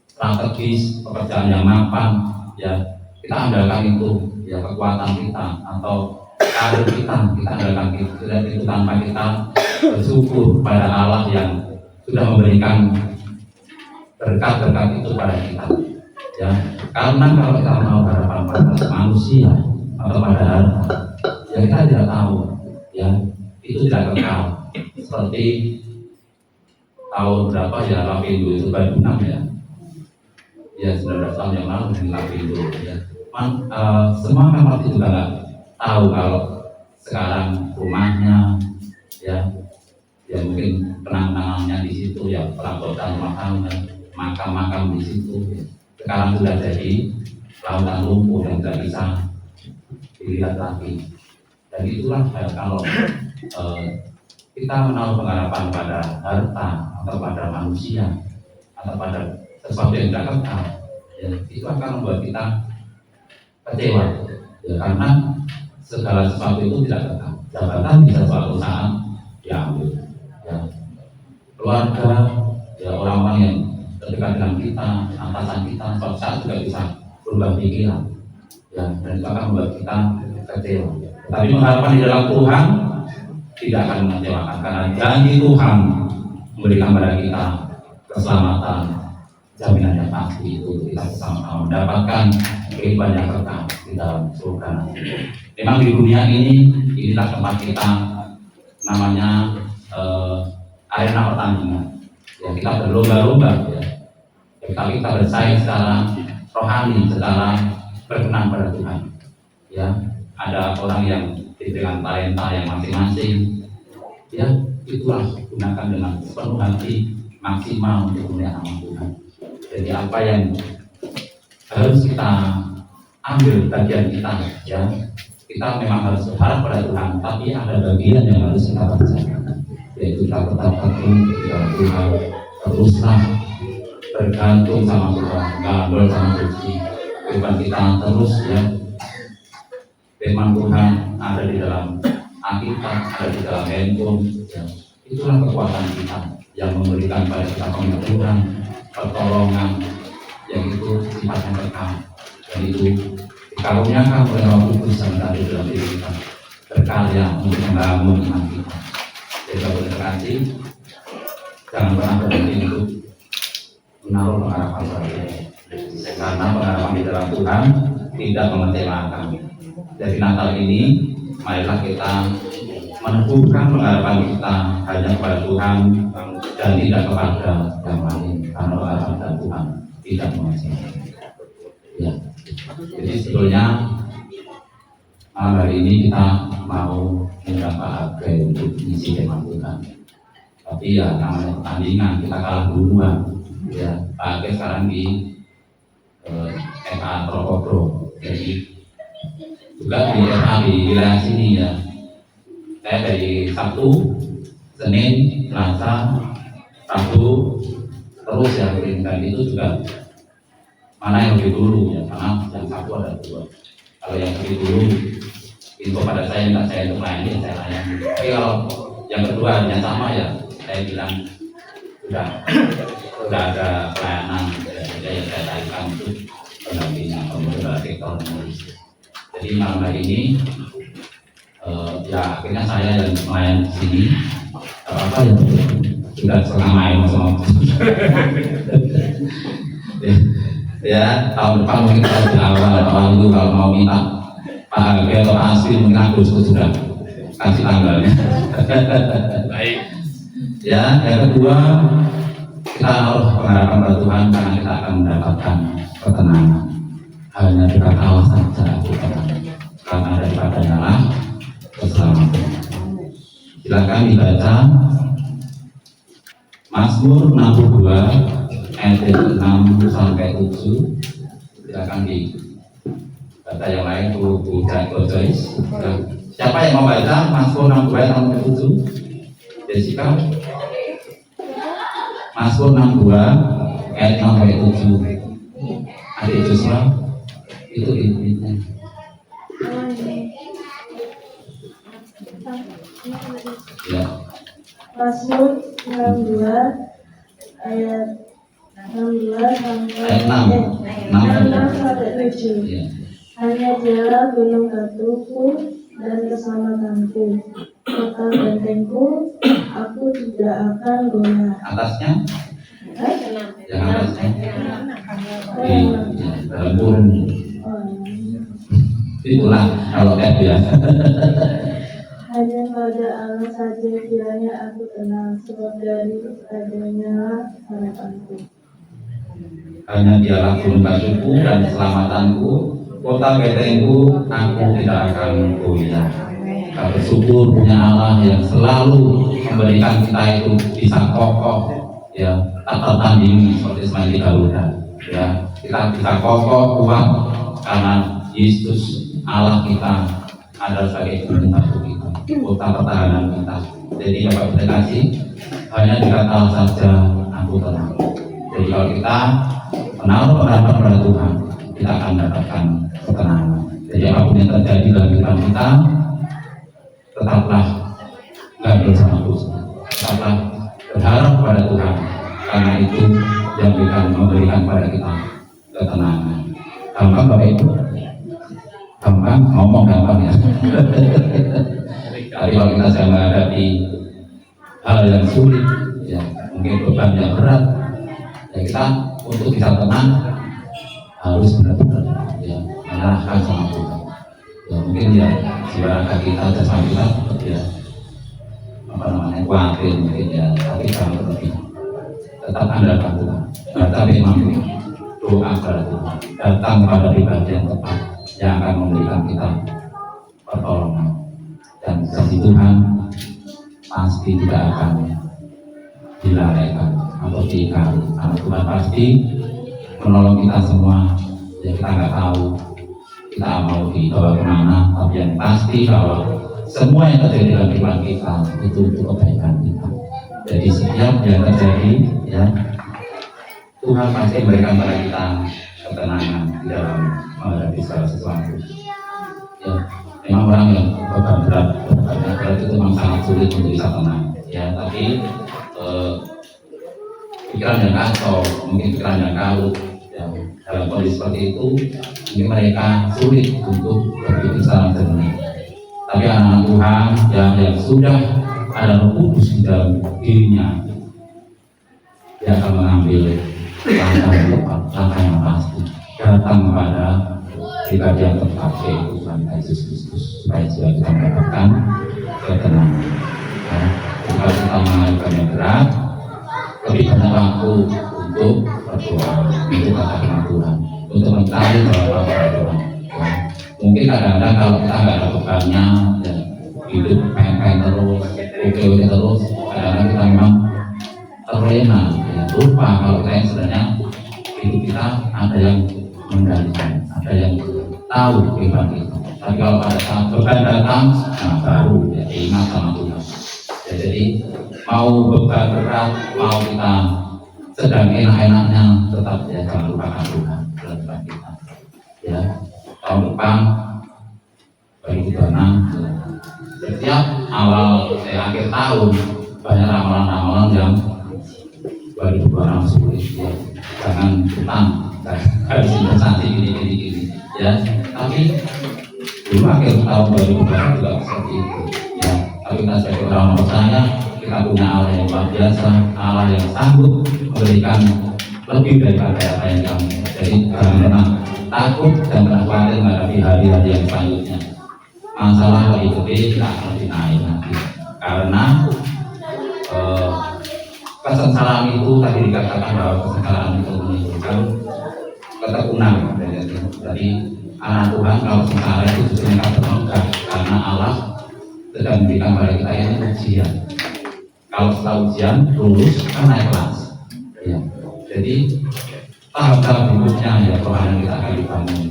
strategis, pekerjaan yang mapan, ya kita andalkan itu ya kekuatan kita atau karir kita andalkan itu. Dan itu tanpa kita bersyukur pada Allah yang sudah memberikan berkat-berkat itu pada kita. Ya, karena kalau kita mau harapan pada manusia atau pada harta, ya kita tidak tahu, ya itu tidak kekal. Seperti tahun berapa ya Lapindo itu baru 6 ya, ya 19 tahun yang lalu di Lapindo. Ya, semua memang itu juga nggak tahu kalau sekarang rumahnya, ya mungkin penanganannya di situ, ya perabotan rumah tangga, makam-makam di situ. Ya. Sekarang sudah jadi lautan lumpur yang tidak bisa dilihat lagi. Dan itulah kalau kita menaruh pengharapan pada harta atau pada manusia atau pada sesuatu yang tidak kekal, ya, itu akan membuat kita kecewa. Ya, karena segala sesuatu itu tidak kekal. Jabatan bisa suatu saat diambil. Ya, keluarga, ya orang-orang yang terdekat dengan kita, atasan kita, suatu saat juga bisa berubah pikiran, ya, dan itu akan membuat kita kecewa. Tapi mengharapkan di dalam Tuhan tidak akan mengecewakan, karena janji Tuhan memberikan pada kita keselamatan, jaminan yang pasti itu kita sama-sama mendapatkan kehidupan yang kekal di dalam surga. Memang di dunia ini inilah tempat kita namanya arena pertandingan. Ya, kita berlomba-lomba, ya. Tapi kita bersaing secara rohani, secara berkenan pada Tuhan. Ya, ada orang yang diberikan talenta yang masing-masing. Ya, itulah gunakan dengan sepenuh hati, maksimal untuk memuliakan nama Tuhan. Jadi apa yang harus kita ambil bagian kita, ya, kita kita memang harus berharap pada Tuhan, tapi ada bagian yang harus kita kerjakan, yaitu kita tetap tekun di dalam Tuhan, teruslah bergantung sama Tuhan, gandol sama Gusti. Kehidupan kita terus ya, firman Tuhan ada di dalam Alkitab, ada di dalam handphone ya. Itulah kekuatan kita yang memberikan pada kita penghibur, pertolongan, yang itu sifatnya kekal, dan itu dikaruniakan oleh Roh Kudus yang ada di dalam diri kita, berkarya untuk membangun iman kita. Jadi kalau terkasih, jangan pernah berhenti untuk menaruh pengharapan pada Tuhan, karena pengharapan di dalam Tuhan tidak mengecewakan. Jadi Natal ini, marilah kita meneguhkan pengharapan kita hanya kepada Tuhan dan tidak kepada yang lain, karena pengharapan pada Tuhan tidak mengecewakan. Ya. Jadi sebetulnya malam hari ini kita mau mendapat untuk mengisi tema Tuhan. Tapi ya namanya pertandingan, kita kalah duluan. Ya, pakai sekarang di FA Trokobro. Jadi juga di FA di wilayah sini ya. Saya dari Sabtu, Senin, Selasa, Rabu terus ya, dan itu juga mana yang lebih dulu ya, karena yang Sabtu ada 2. Kalau yang lebih dulu info pada saya, minta saya untuk layani, saya layani. Tapi kalau yang kedua yang sama ya, saya bilang sudah ada pelayanan ya, yang saya carikan untuk pendampingan pemerintah sektor nulis. Jadi malam hari ini ya akhirnya saya yang melayani di sini. Apa ya, sudah setengah main sama ya, tahun depan mungkin kita di awal itu kalau mau minta Pak Harga atau Pak Asri mungkin Agustus sudah kasih tanggalnya. Baik. Ya, yang kedua kita harus pengharapan pada Tuhan karena kita akan mendapatkan ketenangan. Hanya dekat Allah saja aku tenang, karena daripadanya lah keselamatan. Silakan dibaca Mazmur 62 ayat 6 sampai 7. Silakan dibaca yang lain Bu Joyce. Siapa yang mau baca Mazmur 62 ayat 6 sampai 7? Jessica. Mazmur 62 ayat 6 sampai 7. Adik Joshua itu intinya. Ya. Mazmur 62 ayat 62 sampai 7. Ya. Hanya Dialah gunung batuku dan keselamatanku, kota bentengku, aku tidak akan goyah. Atasnya? Yang atasnya? Di dalam burung. Itulah kalau F ya. Hanya pada Allah saja kiranya aku tenang, sebab dari adanya harapanku. Hanya Dialah gunung batuku dan keselamatanku, kota bentengku, aku tidak akan goyah. Kita bersyukur punya Allah yang selalu memberikan kita itu bisa kokoh, ya, tak tertandingi seperti semangat Daud. Ya, kita bisa kokoh kuat karena Yesus Allah kita adalah sebagai gunung batu kita, kota pertahanan kita. Jadi Bapak terima kasih, hanya dekat Allah saja aku tenang. Jadi kalau kita menaruh pengharapan pada Tuhan, kita akan mendapatkan ketenangan. Jadi apapun yang terjadi dalam kehidupan kita, tetaplah gandul sama Tuhan, tetaplah berharap pada Tuhan, karena itu yang memberikan pada kita ketenangan. Gampang Bapak Ibu? Gampang, ngomong gampang ya. Tapi kalau kita sedang menghadapi hal yang sulit, ya mungkin beban yang berat, ya kita untuk bisa tenang harus benar-benar ya menyerahkan sama Tuhan. Ya mungkin ya silakan kita jasmani kita ya apa namanya khawatir mungkin ya, tapi jangan berlebih. Tetap andalkan Tuhan. Baca firman Tuhan, doa kepada Tuhan, datang kepada pribadi yang tepat yang akan memberikan kita pertolongan, dan kasih Tuhan pasti tidak akan dilalaikan atau diingkari, karena Tuhan pasti menolong kita semua. Ya kita nggak tahu kita mau dibawa kemana, tapi yang pasti bahwa semua yang terjadi dalam kehidupan kita itu untuk kebaikan kita. Jadi setiap yang terjadi, ya Tuhan pasti memberikan pada kita ketenangan di dalam menghadapi segala sesuatu. Ya, memang orang yang berat itu memang sangat sulit untuk bisa tenang. Ya, tapi pikiran yang kacau, mungkin pikiran yang kalut, ya, dalam kondisi seperti itu, mungkin mereka sulit untuk berpikir secara jernih. Tapi anak-anak Tuhan yang sudah ada Roh Kudus di dalam dirinya, dia akan mengambil langkah yang tepat, langkah yang pasti, datang kepada pribadi yang tepat, yaitu Tuhan Yesus Kristus, supaya juga kita mendapatkan ketenangan. Ya, jika kita mengalami yang berat, lebih banyak waktu untuk berdoa, untuk kata Tuhan, untuk mencari bahwa Tuhan. Ya. Mungkin kadang-kadang kalau kita nggak ada bebannya, ya, hidup pengen terus, oke terus, kadang-kadang kita memang terlena, ya, lupa kalau kita yang sebenarnya hidup kita ada yang mengendalikan, ada yang tahu kehidupan kita. Tapi kalau pada saat beban datang, nah baru ya ingat sama Tuhan. Ya, jadi mau beban berat, mau kita sedang enak-enaknya, tetap ya jangan lupakan Tuhan dalam hidup kita. Ya, tahun depan bagi kita setiap awal akhir tahun banyak ramalan-ramalan yang 2026 sulit, ya. Jangan utang, harus investasi gini ya. Tapi dulu akhir tahun 2026 juga seperti itu, ya. Tapi kita sebagai orang percaya, kita punya Allah yang luar biasa, Allah yang sanggup memberikan lebih daripada apa yang kami. Jadi jangan pernah takut dan pernah khawatir menghadapi hari-hari yang selanjutnya. Masalah lagi gede kita akan lebih naik nanti, karena kesengsaraan itu tadi dikatakan bahwa kesengsaraan itu menimbulkan ketekunan. Jadi anak Tuhan kalau sengsara itu justru mereka termegah, karena Allah sedang memberikan pada kita ini ujian. Kalau setelah ujian lulus kan naik kelas, ya. Jadi tahap-tahap hidupnya ya rohani kita akan dibangun.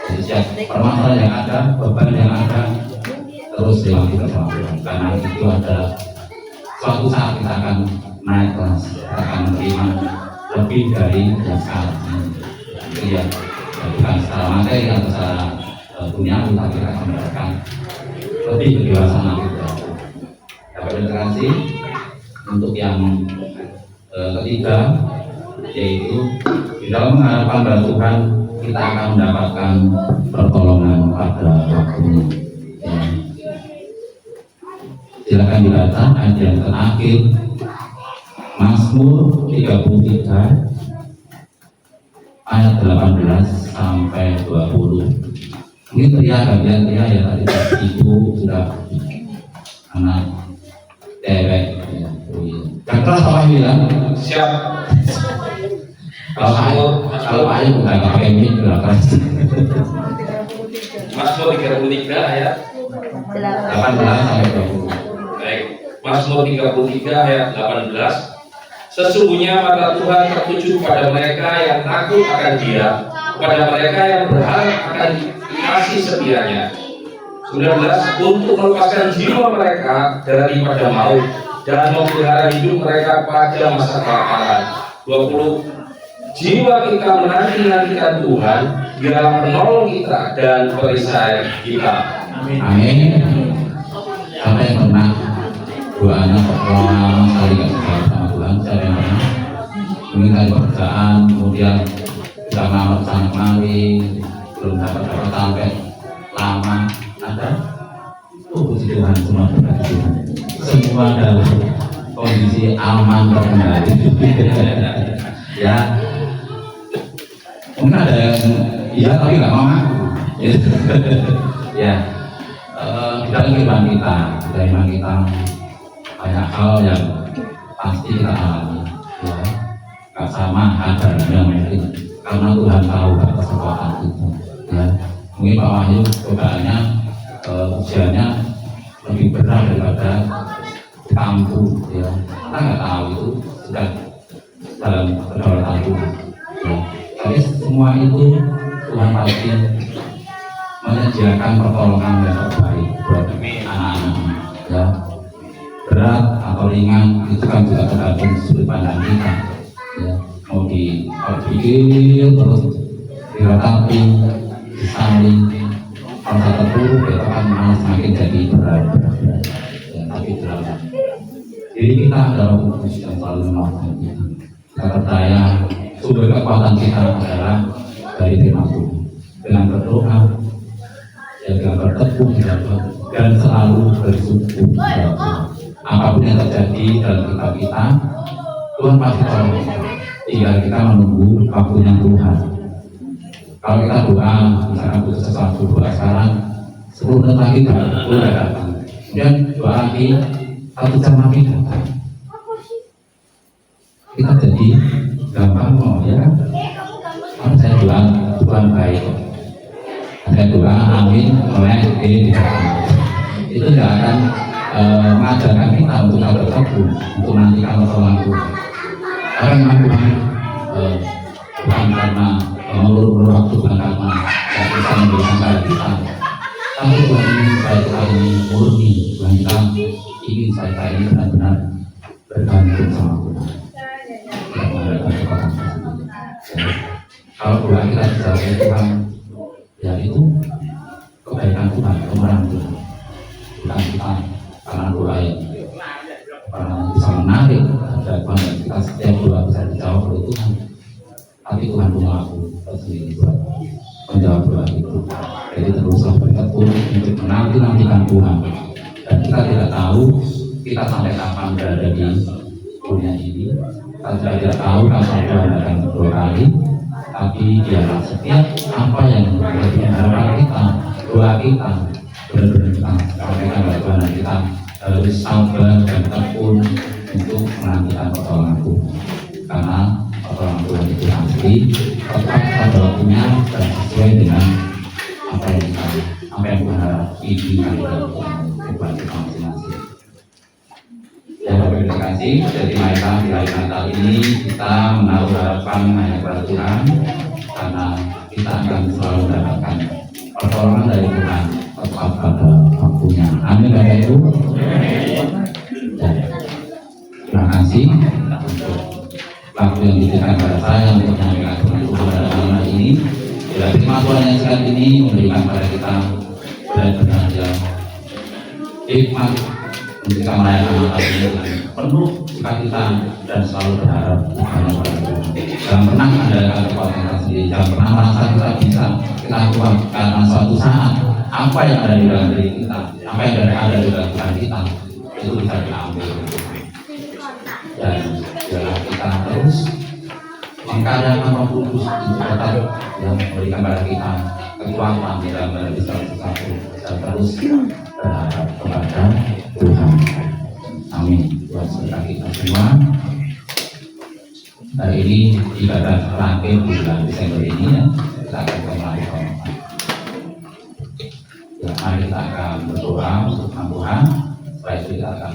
Jadi setiap permasalahan yang ada, beban yang ada, terus dilewati bersama Tuhan. Karena itu ada suatu saat kita akan naik kelas, kita akan menerima lebih dari yang sekarang. Itu ya, bukan secara materi atau secara dunia, tapi kita akan mendapatkan lebih kedewasaan kita. Dapat interaksi untuk yang ketiga, yaitu di dalam mengharapkan pada Tuhan kita akan mendapatkan pertolongan pada waktunya. Ya. Silakan dibaca ayat yang terakhir, Mazmur 33 ayat 18 sampai 20. Mungkin bagian ya tadi ibu sudah anak dewek ya. Yang keras apa bilang? Siap. Kalau ayah bukan pakai mic sudah keras. Mazmur 33 ayat 18 sampai 20. Baik, Mazmur 33 ayat 18. Sesungguhnya mata Tuhan tertuju pada mereka yang takut akan Dia, pada mereka yang berharap akan kasih setianya. 19. Untuk melepaskan jiwa mereka daripada maut dan memelihara hidup mereka pada masa kelaparan. 20. Jiwa kita menanti-nantikan Tuhan, Dialah penolong kita dan perisai kita. Amin. Siapa yang pernah doanya pertolongan sekali gak sesuai sama Tuhan? Siapa yang pernah mungkin dari pekerjaan, kemudian sudah ngamar sana kemari, belum dapat sampai lama, ada? Oh puji Tuhan, semua berkat Tuhan, semua dalam kondisi aman terkendali. Ya, mungkin ada yang iya tapi nggak mau ngaku. Ya, di dalam kehidupan kita banyak hal yang pasti kita alami, ya, nggak sama kadarnya mungkin, karena Tuhan tahu batas kekuatan kita. Ya, mungkin Pak Wahyu cobaannya ujiannya lebih berat daripada kampung, ya, kita nggak tahu itu sudah dalam kedaulatan Tuhan. Ya. Tapi semua itu Tuhan pasti menyediakan pertolongan yang terbaik buat anak-anak ya. Berat atau ringan itu kan juga tergantung sudut pandang kita ya. Mau dipikir terus diratapi, disaling, rasa terpuruk itu kan malah semakin jadi berat ya. Tapi dalam diri kita adalah fokus yang selalu menolong kita. Kita percaya sumber kekuatan kita adalah dari firman Tuhan. Dengan berdoa, ya, dengan bertekun dan selalu bersyukur. Apapun yang terjadi dalam hidup kita, Tuhan pasti tolong. Tinggal kita menunggu waktunya Tuhan. Kalau kita doa, misalkan butuh sesuatu doa sekarang, 10 menit lagi udah datang. Kemudian doa lagi, 1 jam lagi datang. Kita jadi gampang mau ya kan? Kalau saya doa Tuhan baik, saya doa amin oleh ini itu tidak akan mengajarkan kita untuk kita bertekun untuk nantikan pertolongan Tuhan. Karena Tuhan bukan karena melulu waktu, bukan karena tidak bisa memberikan pada kita, tapi Tuhan ingin supaya kita ini murni. Tuhan kita ingin supaya kita ini benar-benar bergantung sama Tuhan. Kalau doa kita dijawab Tuhan, ya itu kebaikan Tuhan, kebenaran Tuhan. Bukan kita karena doa yang bisa menarik Tuhan, dan kita setiap doa bisa dijawab oleh Tuhan. Tapi Tuhan punya aku tersendiri buat menjawab doa itu. Jadi teruslah bertekun untuk menantikan Tuhan. Dan kita tidak tahu kita sampai kapan berada di dunia ini. Kita tidak tahu kapan Tuhan akan kedua kali. Tapi biarlah setiap apa yang menjadi harapan kita, doa kita, benar-benar kita sampaikan kepada Tuhan, dan kita harus sabar dan tekun untuk menantikan pertolongan Tuhan. Karena pertolongan Tuhan itu pasti tepat pada waktunya dan sesuai dengan apa yang Tuhan inginkan dalam kehidupan kita masing-masing. Ya, Bapak terima kasih. Jadi marilah di hari Natal ini kita menaruh harapan hanya kepada Tuhan, karena kita akan selalu mendapatkan pertolongan dari Tuhan tepat pada waktunya. Amin Bapak Ibu. Ya. Terima kasih untuk waktu yang diberikan pada saya untuk menyampaikan firman Tuhan pada malam hari ini. Bila firman Tuhan yang saat ini memberikan pada kita benar-benar hikmat untuk kita merayakan Natal ini dengan penuh sukacita dan selalu berharap hanya pada Tuhan. Jangan pernah mengandalkan kekuatan kita sendiri, jangan pernah merasa kita bisa kita kuat, karena suatu saat apa yang ada di dalam diri kita, apa yang ada di dalam Tuhan kita itu bisa diambil. Dan biarlah kita terus mengkaryakan Roh Kudus untuk tetap yang memberikan pada kita kekuatan di dalam menghadapi sesuatu dan terus berharap kepada Tuhan. Amin. Tuhan sertai kita semua. Hari ini ibadah terakhir di bulan Desember ini ya, kita akan kembali ke ya, mari kita akan berdoa untuk Tuhan. Setelah itu kita akan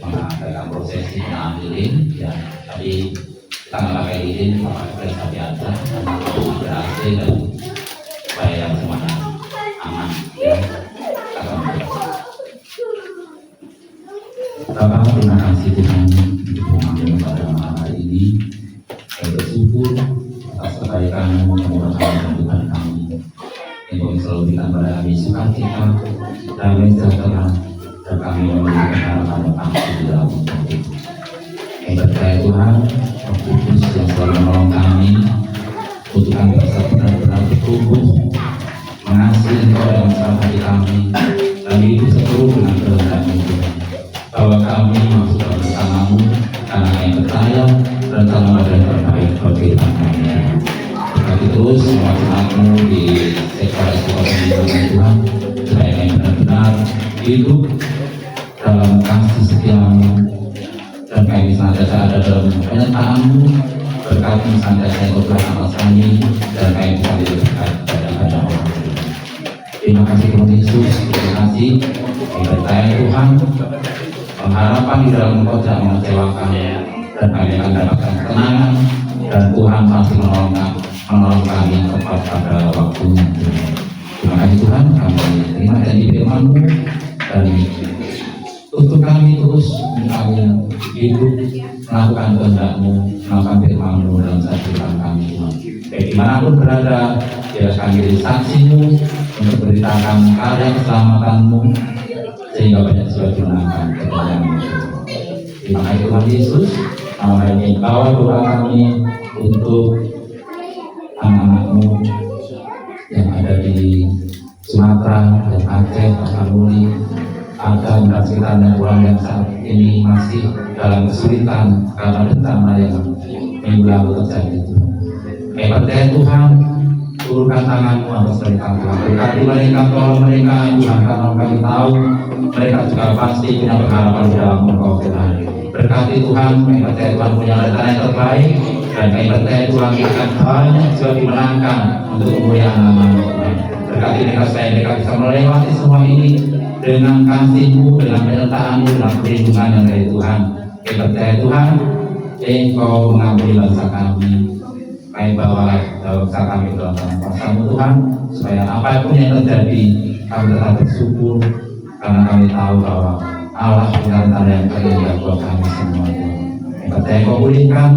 mengadakan prosesi mengambil lilin ya. Tadi kita nggak pakai lilin, pakai sapi aja untuk berhasil dan supaya yang semuanya aman ya. Bapak, terima kasih Tuhan untuk mengambil pada malam hari ini. Saya bersyukur atas kebaikan-Mu, kemurahan dan Tuhan kami yang selalu berikan pada kami sukacita, damai sejahtera, dan kami memiliki harapan yang pasti di dalam hidup kita. Yang percaya Tuhan, Roh Kudus yang selalu menolong kami untuk kami bisa benar-benar bertumbuh, mengasihi Engkau dalam setiap hati kami, dan hidup seluruh dengan kehendak-Mu Tuhan. Bahwa kami masuk bersama-Mu karena kami percaya rencana dan terbaik bagi kami. Berkati terus mewakili-Mu di sektor-sektor kehidupan Tuhan, supaya kami benar-benar hidup dalam kasih setia-Mu, dan kami senantiasa ada dalam penyertaan-Mu. Berkati senantiasa Engkau Tuhan atas kami, dan kami bisa diberkati pada Allah. Terima kasih Tuhan Yesus, terima kasih. Kami percaya Tuhan, pengharapan di dalam Engkau tidak mengecewakan, dan kami akan mendapatkan ketenangan, dan Tuhan pasti menolong kami kami tepat pada waktunya. Terima kasih Tuhan, kami terima janji firman-Mu dan untuk kami terus kami hidup melakukan kehendak-Mu, melakukan firman-Mu dalam setiap kami Tuhan. Baik dimanapun berada, biar kami jadi saksi-Mu untuk beritakan karya keselamatan-Mu sehingga banyak jiwa dimenangkan kepada-Mu. Terima kasih Tuhan Yesus. Nama ini bawa doa kami untuk anak-anak-Mu yang ada di Sumatera dan Aceh, Tapanuli, ada dan sekitarnya Tuhan yang saat ini masih dalam kesulitan karena bencana yang minggu lalu terjadi. Percaya Tuhan, turunkan tangan-Mu atas mereka Tuhan. Berkati mereka, tolong mereka Tuhan, karena kami tahu mereka juga pasti punya pengharapan dalam Engkau Tuhan. Berkati Tuhan, kami percaya Tuhan punya rencana yang terbaik, dan kami percaya Tuhan akan banyak juga dimenangkan untuk kemuliaan nama-Mu Tuhan. Berkati mereka supaya mereka bisa melewati semua ini dengan kasih-Mu, dengan penyertaan-Mu, dengan perlindungan yang dari Tuhan. Kami percaya Tuhan, Engkau mengampuni bangsa kami. Kami bawa bangsa kami dalam kuasa-Mu Tuhan, supaya apapun yang terjadi kami tetap bersyukur karena kami tahu bahwa Allah punya rencana yang terindah buat kami semua Tuhan. Kami percaya Engkau pulihkan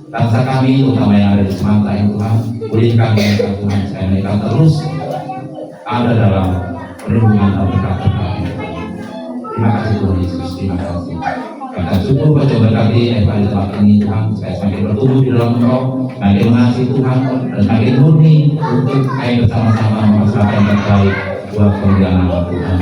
bangsa kami, terutama yang ada di Sumatera ini Tuhan. Pulihkan mereka Tuhan, supaya mereka terus ada dalam perlindungan dan berkat kami. Terima kasih Tuhan Yesus, terima kasih. Kata syukur kau berkati Eva di tempat ini Tuhan, supaya semakin bertumbuh di dalam Engkau, semakin mengasihi Tuhan, dan semakin murni untuk kami bersama-sama mempersiapkan yang terbaik buat kemuliaan nama Tuhan.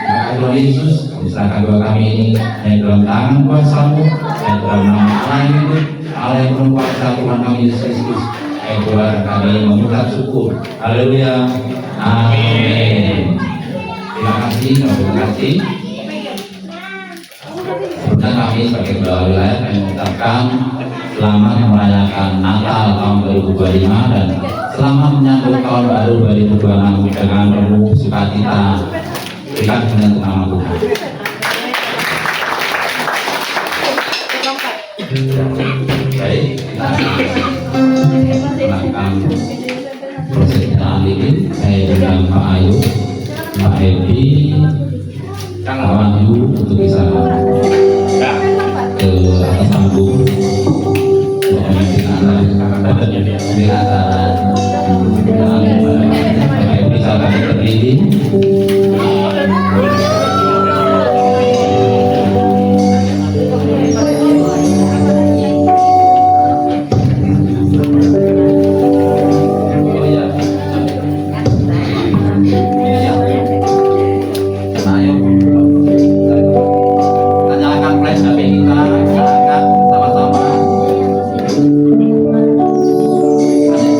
Terima kasih Tuhan Yesus, kami serahkan doa kami ini yang dalam tangan kuasa-Mu, yang dalam nama Allah yang hidup, Allah yang penuh kuasa Tuhan kami Yesus Kristus. Kami doa dan kami mengucap syukur. Haleluya. Amin. Terima kasih, terima kasih. Sebelumnya kami sebagai kepala wilayah kami mengucapkan selamat merayakan Natal tahun 2025 dan selamat menyambut tahun baru 2026 dengan penuh sukacita. Berikan kemuliaan untuk nama Tuhan. Baik, kita melakukan proses penyerahan lilin. Saya dengan Pak Ayu, Pak Edi, Kang Wahyu untuk bisa ke atas panggung untuk memimpin acara Pak Edi silakan berdiri. Terima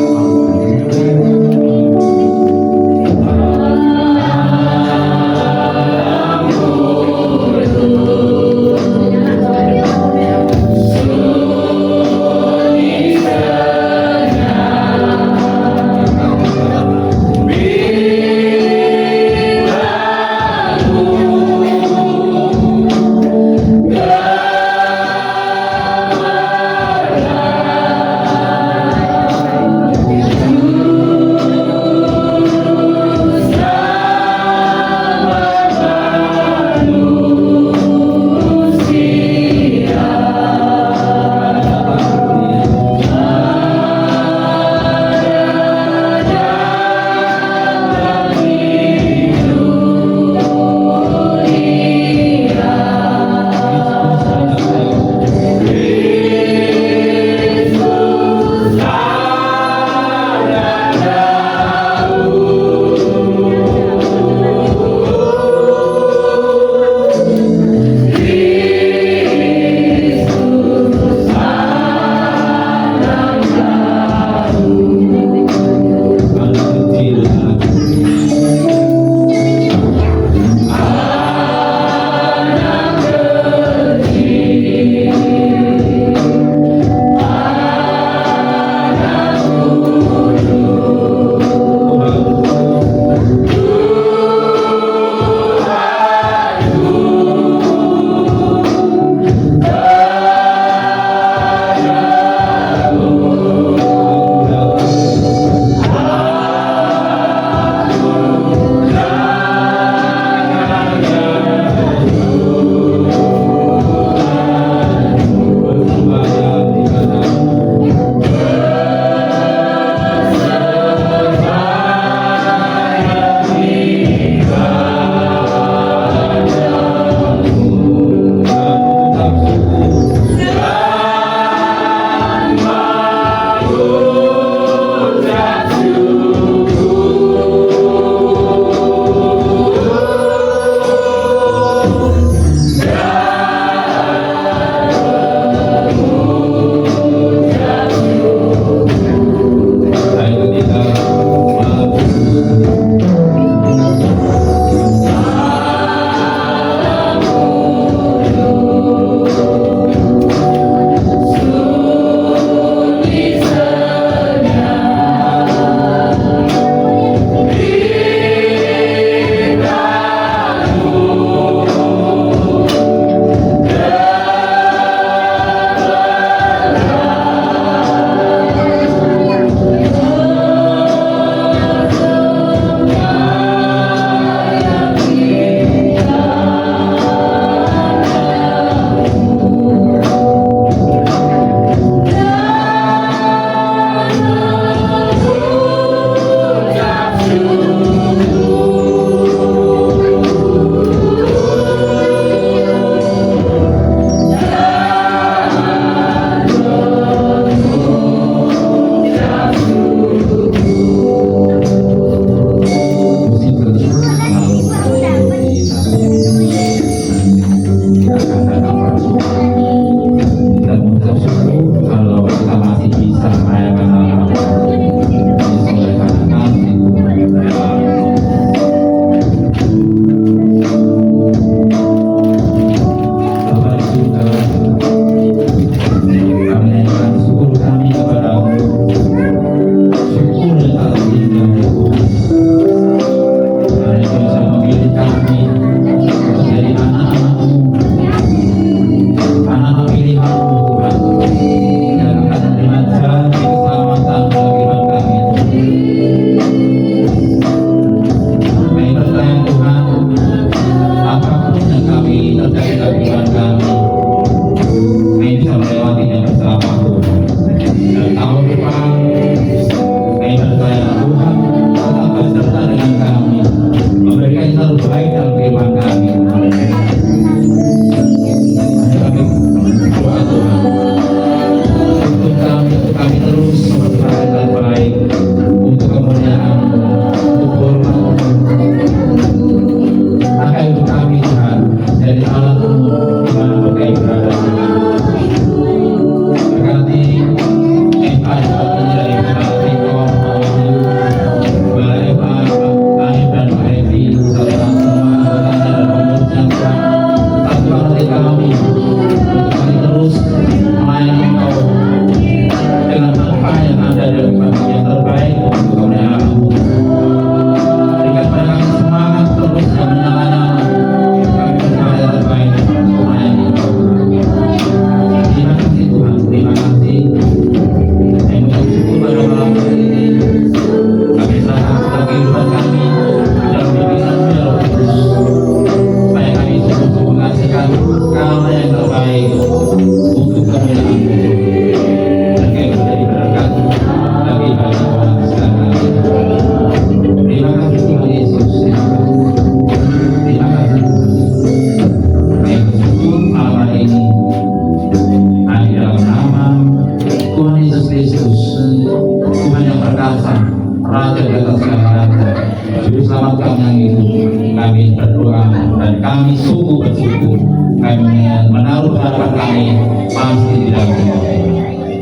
Raja di atas segala raja, Juru Selamat kami yang hidup. Kami berdoa dan kami sungguh bersyukur. Kami menaruh harapan kami pasti di dalam Tuhan.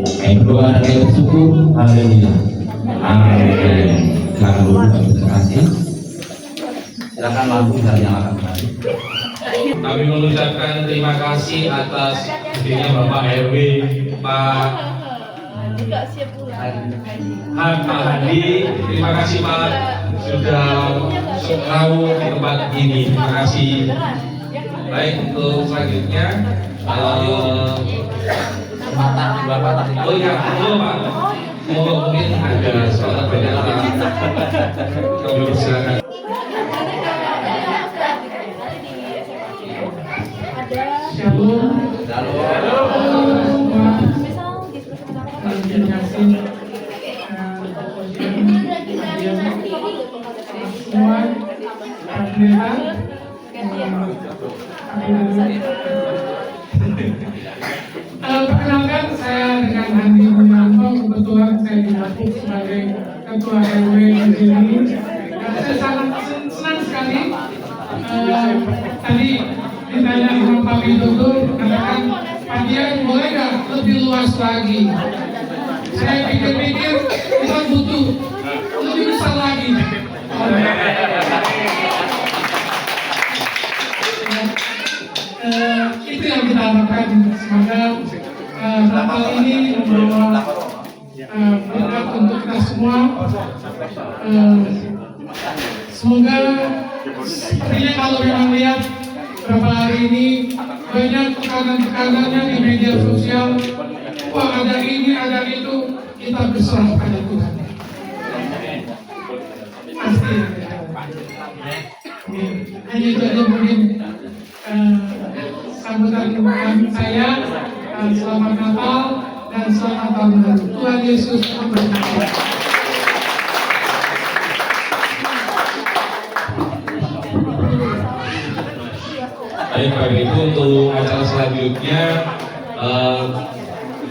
Kami berdoa dan kami bersyukur. Haleluya. Amin. Silakan dulu, terima kasih. Silakan lampu dan nyalakan kembali. Kami mengucapkan terima kasih atas hadirnya Bapak RW, Pak Hadi. Terima kasih Pak sudah tahu di tempat ini. Terima kasih. Baik, untuk selanjutnya oh ya, Pak. Mungkin ada soal banyak kami persilakan. Perkenalkan, saya dengan Handi Wimanto. Kebetulan saya dilantik sebagai ketua RW di sini. Saya sangat senang sekali. Tadi ditanya sama Pak Widodo, katakan Pak Dian boleh nggak lebih luas lagi? Saya pikir-pikir kita butuh lebih besar lagi. Itu yang kita harapkan. Semoga hal ini membawa berkat untuk kita semua. Semoga sepertinya kalau memang lihat beberapa hari ini banyak tekanan-tekanannya di media sosial. Wah, ada ini, ada itu. Kita berserah pada Tuhan. Pasti. Hanya itu aja mungkin sambutan saya. Selamat Natal dan selamat tahun baru. Tuhan Yesus memberkati. Baik, Pak Ibu, untuk acara selanjutnya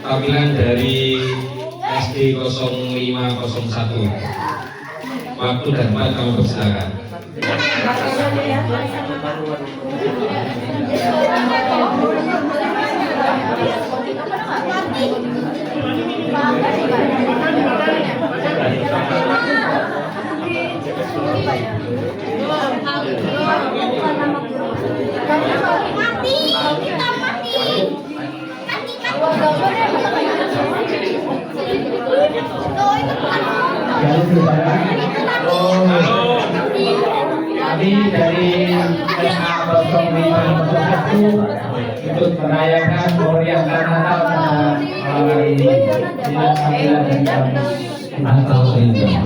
tampilan dari SD 0501. Waktu dan tempat kami persilakan. Kami dari SMA 0501 untuk merayakan meriahkan Natal pada malam hari ini. Tidak sampai Natal sehingga.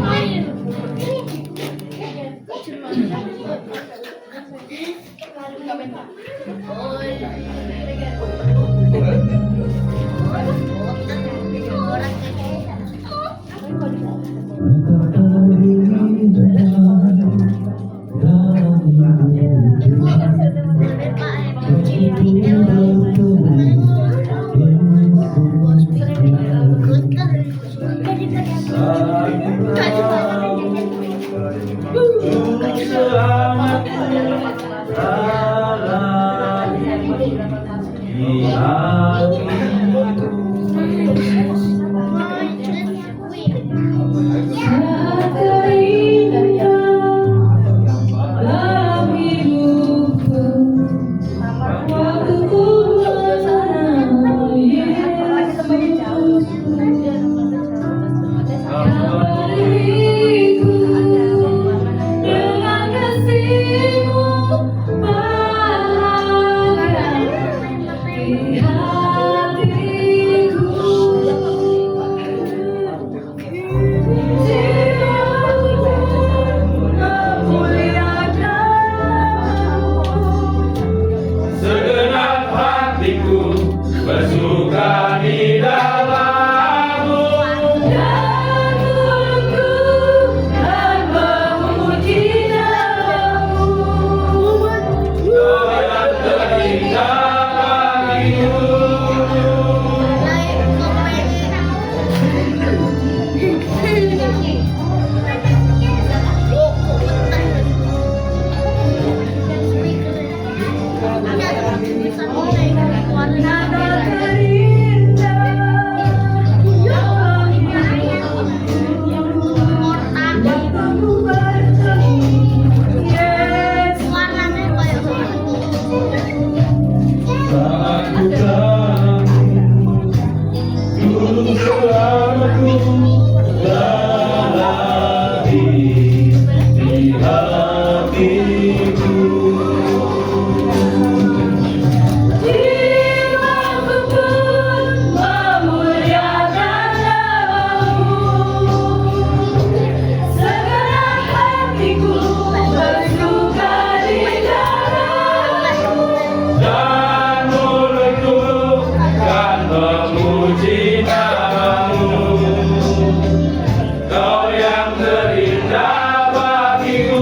yang terindah bagiku.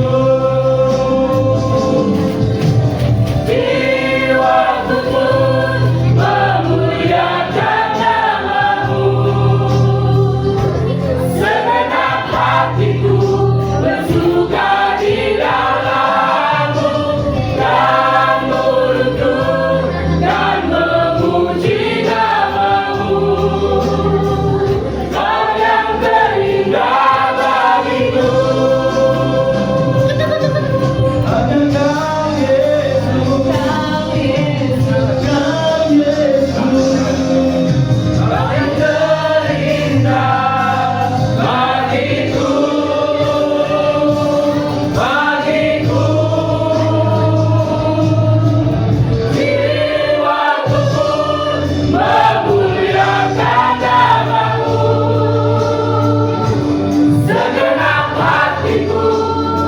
Di waktu pun memuliakan namamu, segenap hatiku bersuka di dalammu, dan mulutku dan memuji namamu. Kau yang terindah bagiku. Kau yang terindah bagiku, bagiku. Di waktu pun memuliakan namamu, segenap hatiku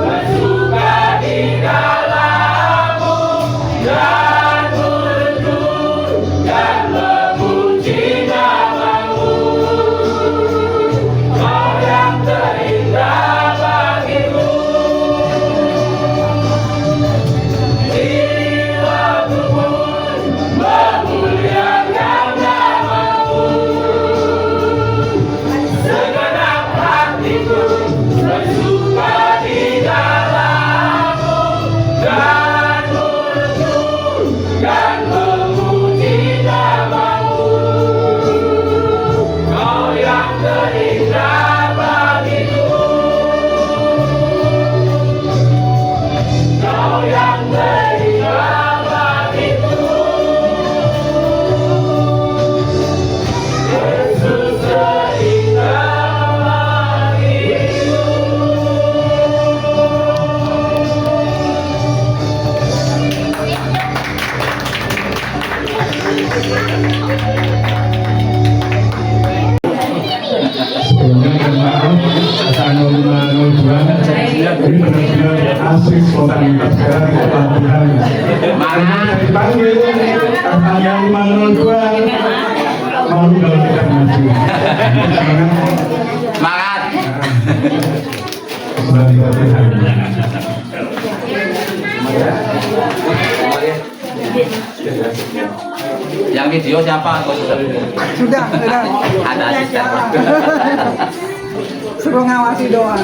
bersuka di dalammu, dan mulutku dan memuji namamu. Kau yang terindah bagiku. Di waktu pun memuliakan namamu, segenap hatiku bersuka di dalammu, dan mulutku dan memuji namamu. Kau yang terindah bagiku. Kau yang terindah bagiku. Yesus terindah bagiku. Sebelumnya maaf atas 0502 ini benar-benar asli spontanitas karena tidak latihan. Mana dipanggil tanggal 502 malu kalau tidak maju. Semangat. Sudah dilatihan. Yang video siapa? Sudah. Ada asisten. Suruh ngawasi doang.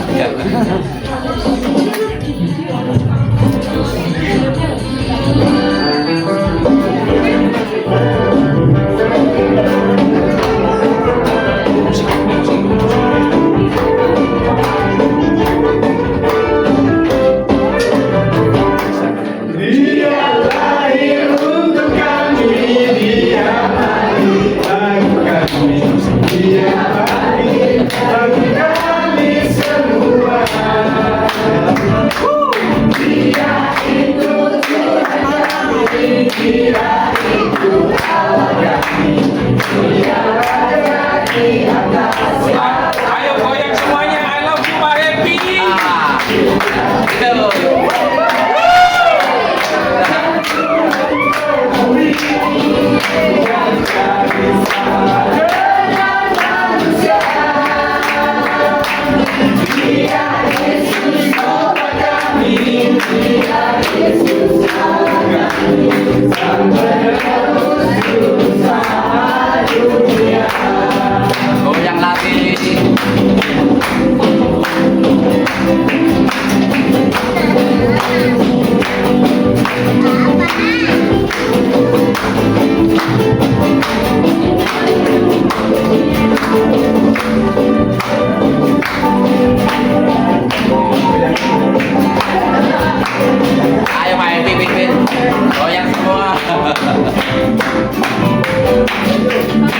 Dia lahir untuk kami, dia mati bagi kami, dia mati bagi kami semua. Dia itu Tuhan kami, dia itu Allah kami, dia ada di atas. Ayo goyang semuanya. I love you, Pak Happy. Goyang lagi. Ayo main pipin, goyang semua.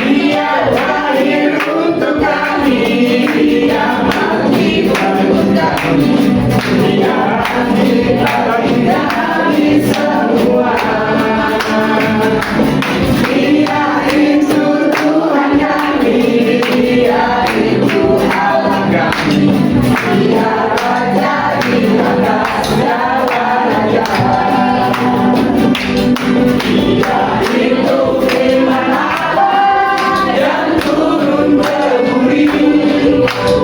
Dia lahir untuk kami, dia mati untuk kami, dia mati bagi kami semua. Dia itu Tuhan kami, dia itu Allah kami, dia raja di atas segala raja. Dia itu firman Allah yang turun ke bumi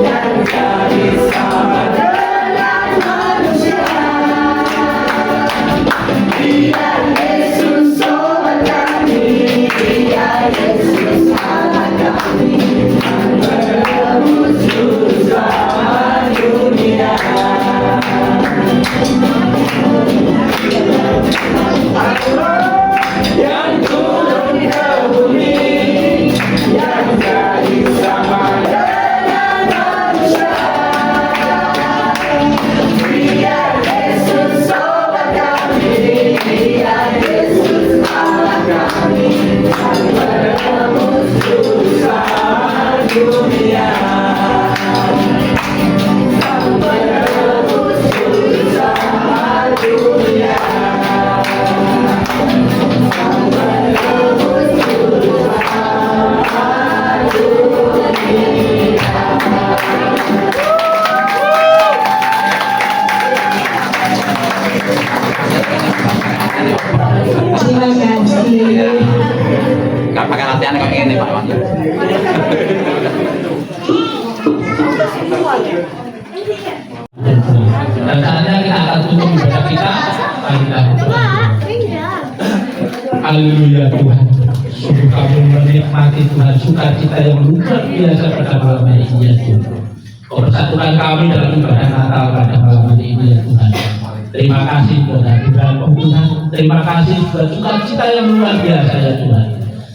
dan jadi Haleluya Tuhan. Sungguh kami menikmati Tuhan sukacita yang luar biasa pada malam hari ini ya Tuhan. Kau persatukan kami dalam ibadah Natal pada malam hari ini ya Tuhan. Terima kasih buat hadiratmu Tuhan. Terima kasih buat sukacita yang luar biasa ya Tuhan.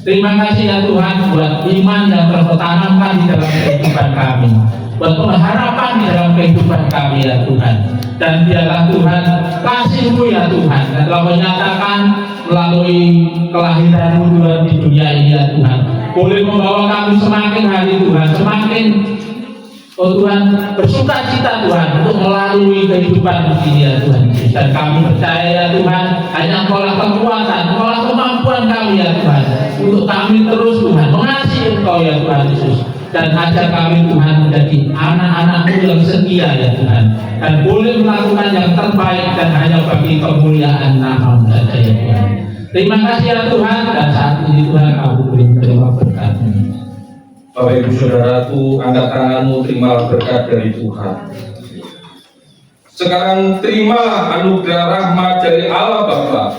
Terima kasih ya Tuhan buat iman yang tertanamkan di dalam kehidupan kami, buat pengharapan di dalam kehidupan kami ya Tuhan. Dan biarlah Tuhan kasih-Mu ya Tuhan yang telah menyatakan melalui kelahiran-Mu Tuhan di dunia ini ya Tuhan, boleh membawa kami semakin hari Tuhan, semakin Tuhan bersuka cita Tuhan untuk melalui kehidupan ini ya Tuhan. Dan kami percaya ya Tuhan, hanya Engkaulah kekuatan, Engkaulah kemampuan kami ya Tuhan, untuk kami terus Tuhan mengasihi Engkau ya Tuhan Yesus. Dan ajar kami Tuhan menjadi anak-anak-Mu yang setia ya Tuhan, dan boleh melakukan yang terbaik dan hanya bagi kemuliaan nama-Mu saja ya Tuhan. Terima kasih ya Tuhan, dan saat ini Tuhan kami boleh menerima berkat-Mu. Bapak Ibu Saudaraku, angkat tanganmu, terimalah berkat dari Tuhan. Sekarang terimalah anugerah rahmat dari Allah Bapa,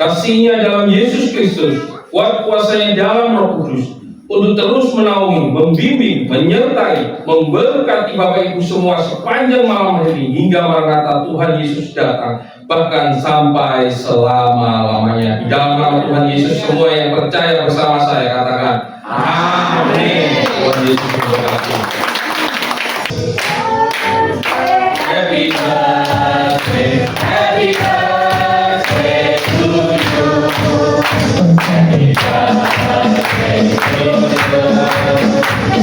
kasih-Nya dalam Yesus Kristus, kuat kuasa-Nya dalam Roh Kudus, untuk terus menaungi, membimbing, menyertai, memberkati Bapak Ibu semua sepanjang malam hari hingga Maranatha Tuhan Yesus datang, bahkan sampai selama-lamanya. Di dalam nama Tuhan Yesus, semua yang percaya bersama saya katakan amin. Tuhan Yesus memberkati. Happy birthday, happy birthday to you. Happy birthday to you.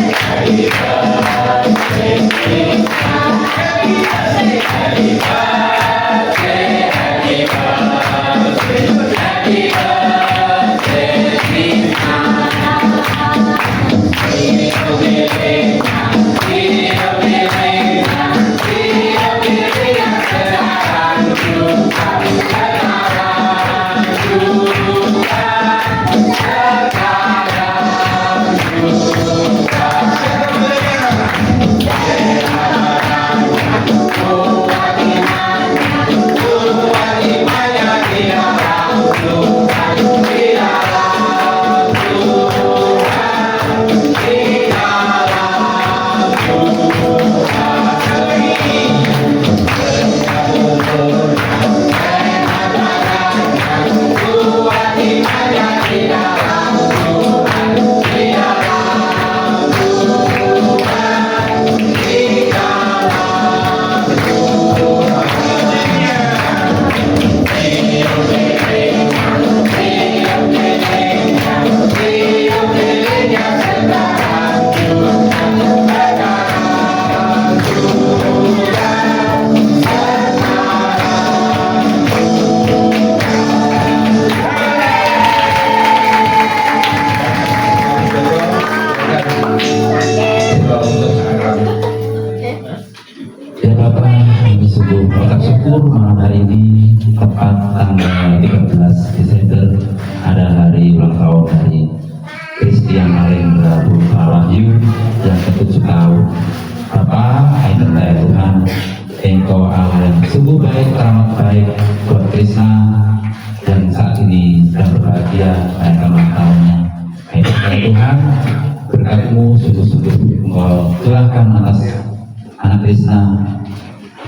Happy birthday, happy birthday, happy birthday, happy birthday, happy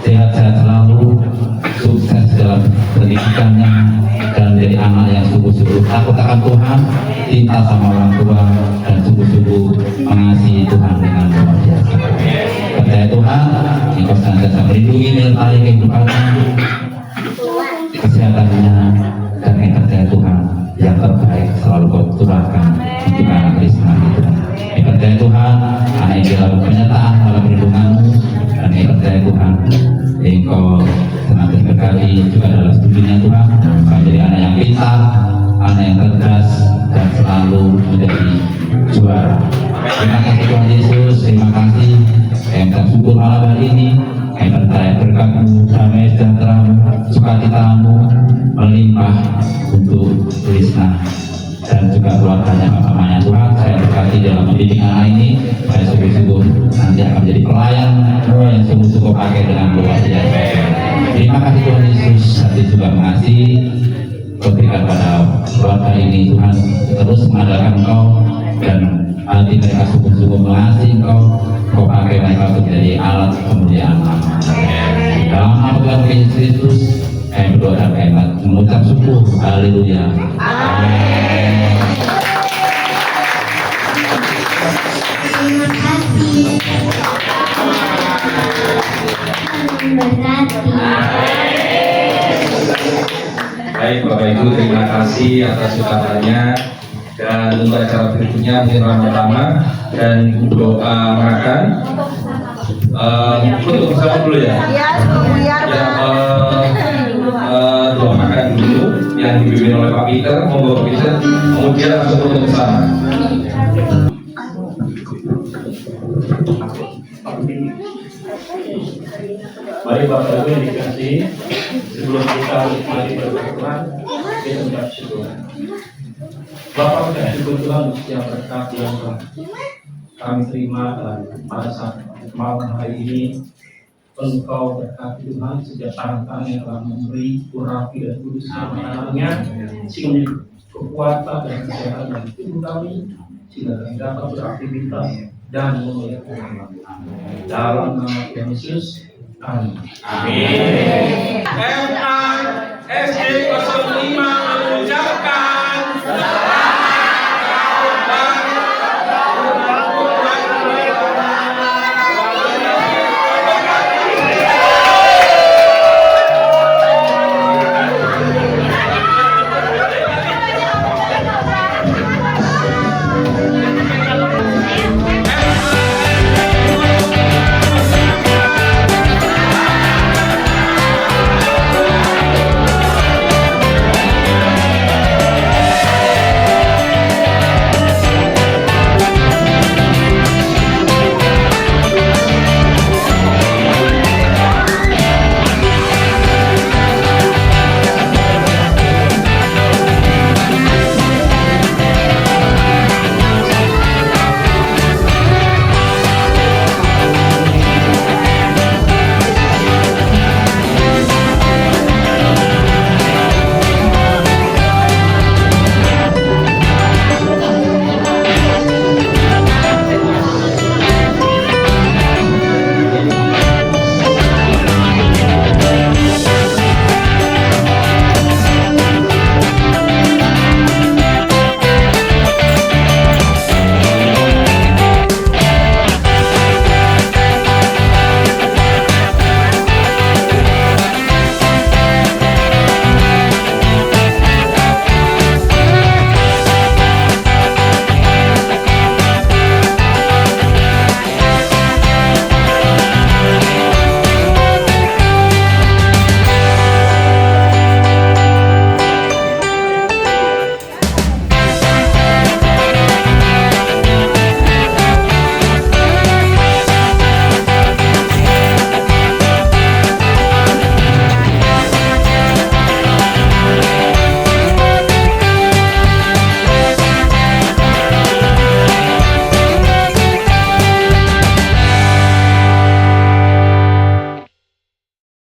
sehat-sehat selalu, sukses dalam pendidikannya, dan menjadi anak yang sungguh-sungguh takut akan Tuhan, cinta sama orang tua, dan sungguh-sungguh mengasihi Tuhan dengan luar biasa. Percaya Tuhan, Engkau senantiasa melindungi, menyertai kehidupannya, kesehatannya, dan yang percaya Tuhan, yang terbaik selalu Kau curahkan untuk anak Krisna itu. Yang percaya Tuhan, anak yang dalam penyertaan dalam perlindungan-Mu, dan yang percaya Tuhan, Engkau senantiasa berkati juga dalam studinya Tuhan, menjadi anak yang pintar, anak yang cerdas, dan selalu menjadi juara. Terima kasih Tuhan Yesus, terima kasih. Kami bersyukur malam hari ini, kami percaya berkat-Mu, damai sejahtera-Mu, sukacita-Mu melimpah untuk Krisna dan juga keluarganya Bapak-Nya Tuhan. Saya berkati dalam mendidik anak ini, saya sungguh-sungguh nanti akan menjadi pelayan-Mu yang sungguh-sungguh pakai dengan luar biasa. Terima kasih Tuhan Yesus, nanti juga mengasihi, berikan pada keluarga ini Tuhan terus mengandalkan Engkau dan hati mereka sungguh-sungguh mengasihi Engkau pakai mereka menjadi alat kemuliaan nama. Dalam nama Tuhan Yesus Kristus kami berdoa dan kami mengucap syukur. Haleluya. Amin. Terima kasih. Berkati. Baik Bapak Ibu, terima kasih atas sukacitanya. Dan untuk acara berikutnya mungkin pertama dan doa makan. Untuk bersama dulu ya. Doa makan dulu yang dipimpin oleh Pak Peter, monggo Pak Peter. Kemudian langsung untuk bersama. Mari Bapak Ibu yang dikasihi, sebelum kita mari berdoa, kita mengucap syukur. Bapak kita syukur Tuhan untuk setiap berkat yang telah kami terima pada saat malam hari ini. Engkau berkati Tuhan setiap tangan yang telah memberi urapi dan kudus kemenangannya, sehingga kekuatan dan kesehatan dari tubuh kami, sehingga kami dapat beraktivitas dan memuliakan nama. Dalam nama Tuhan Yesus, amin. Amin. MA SD 05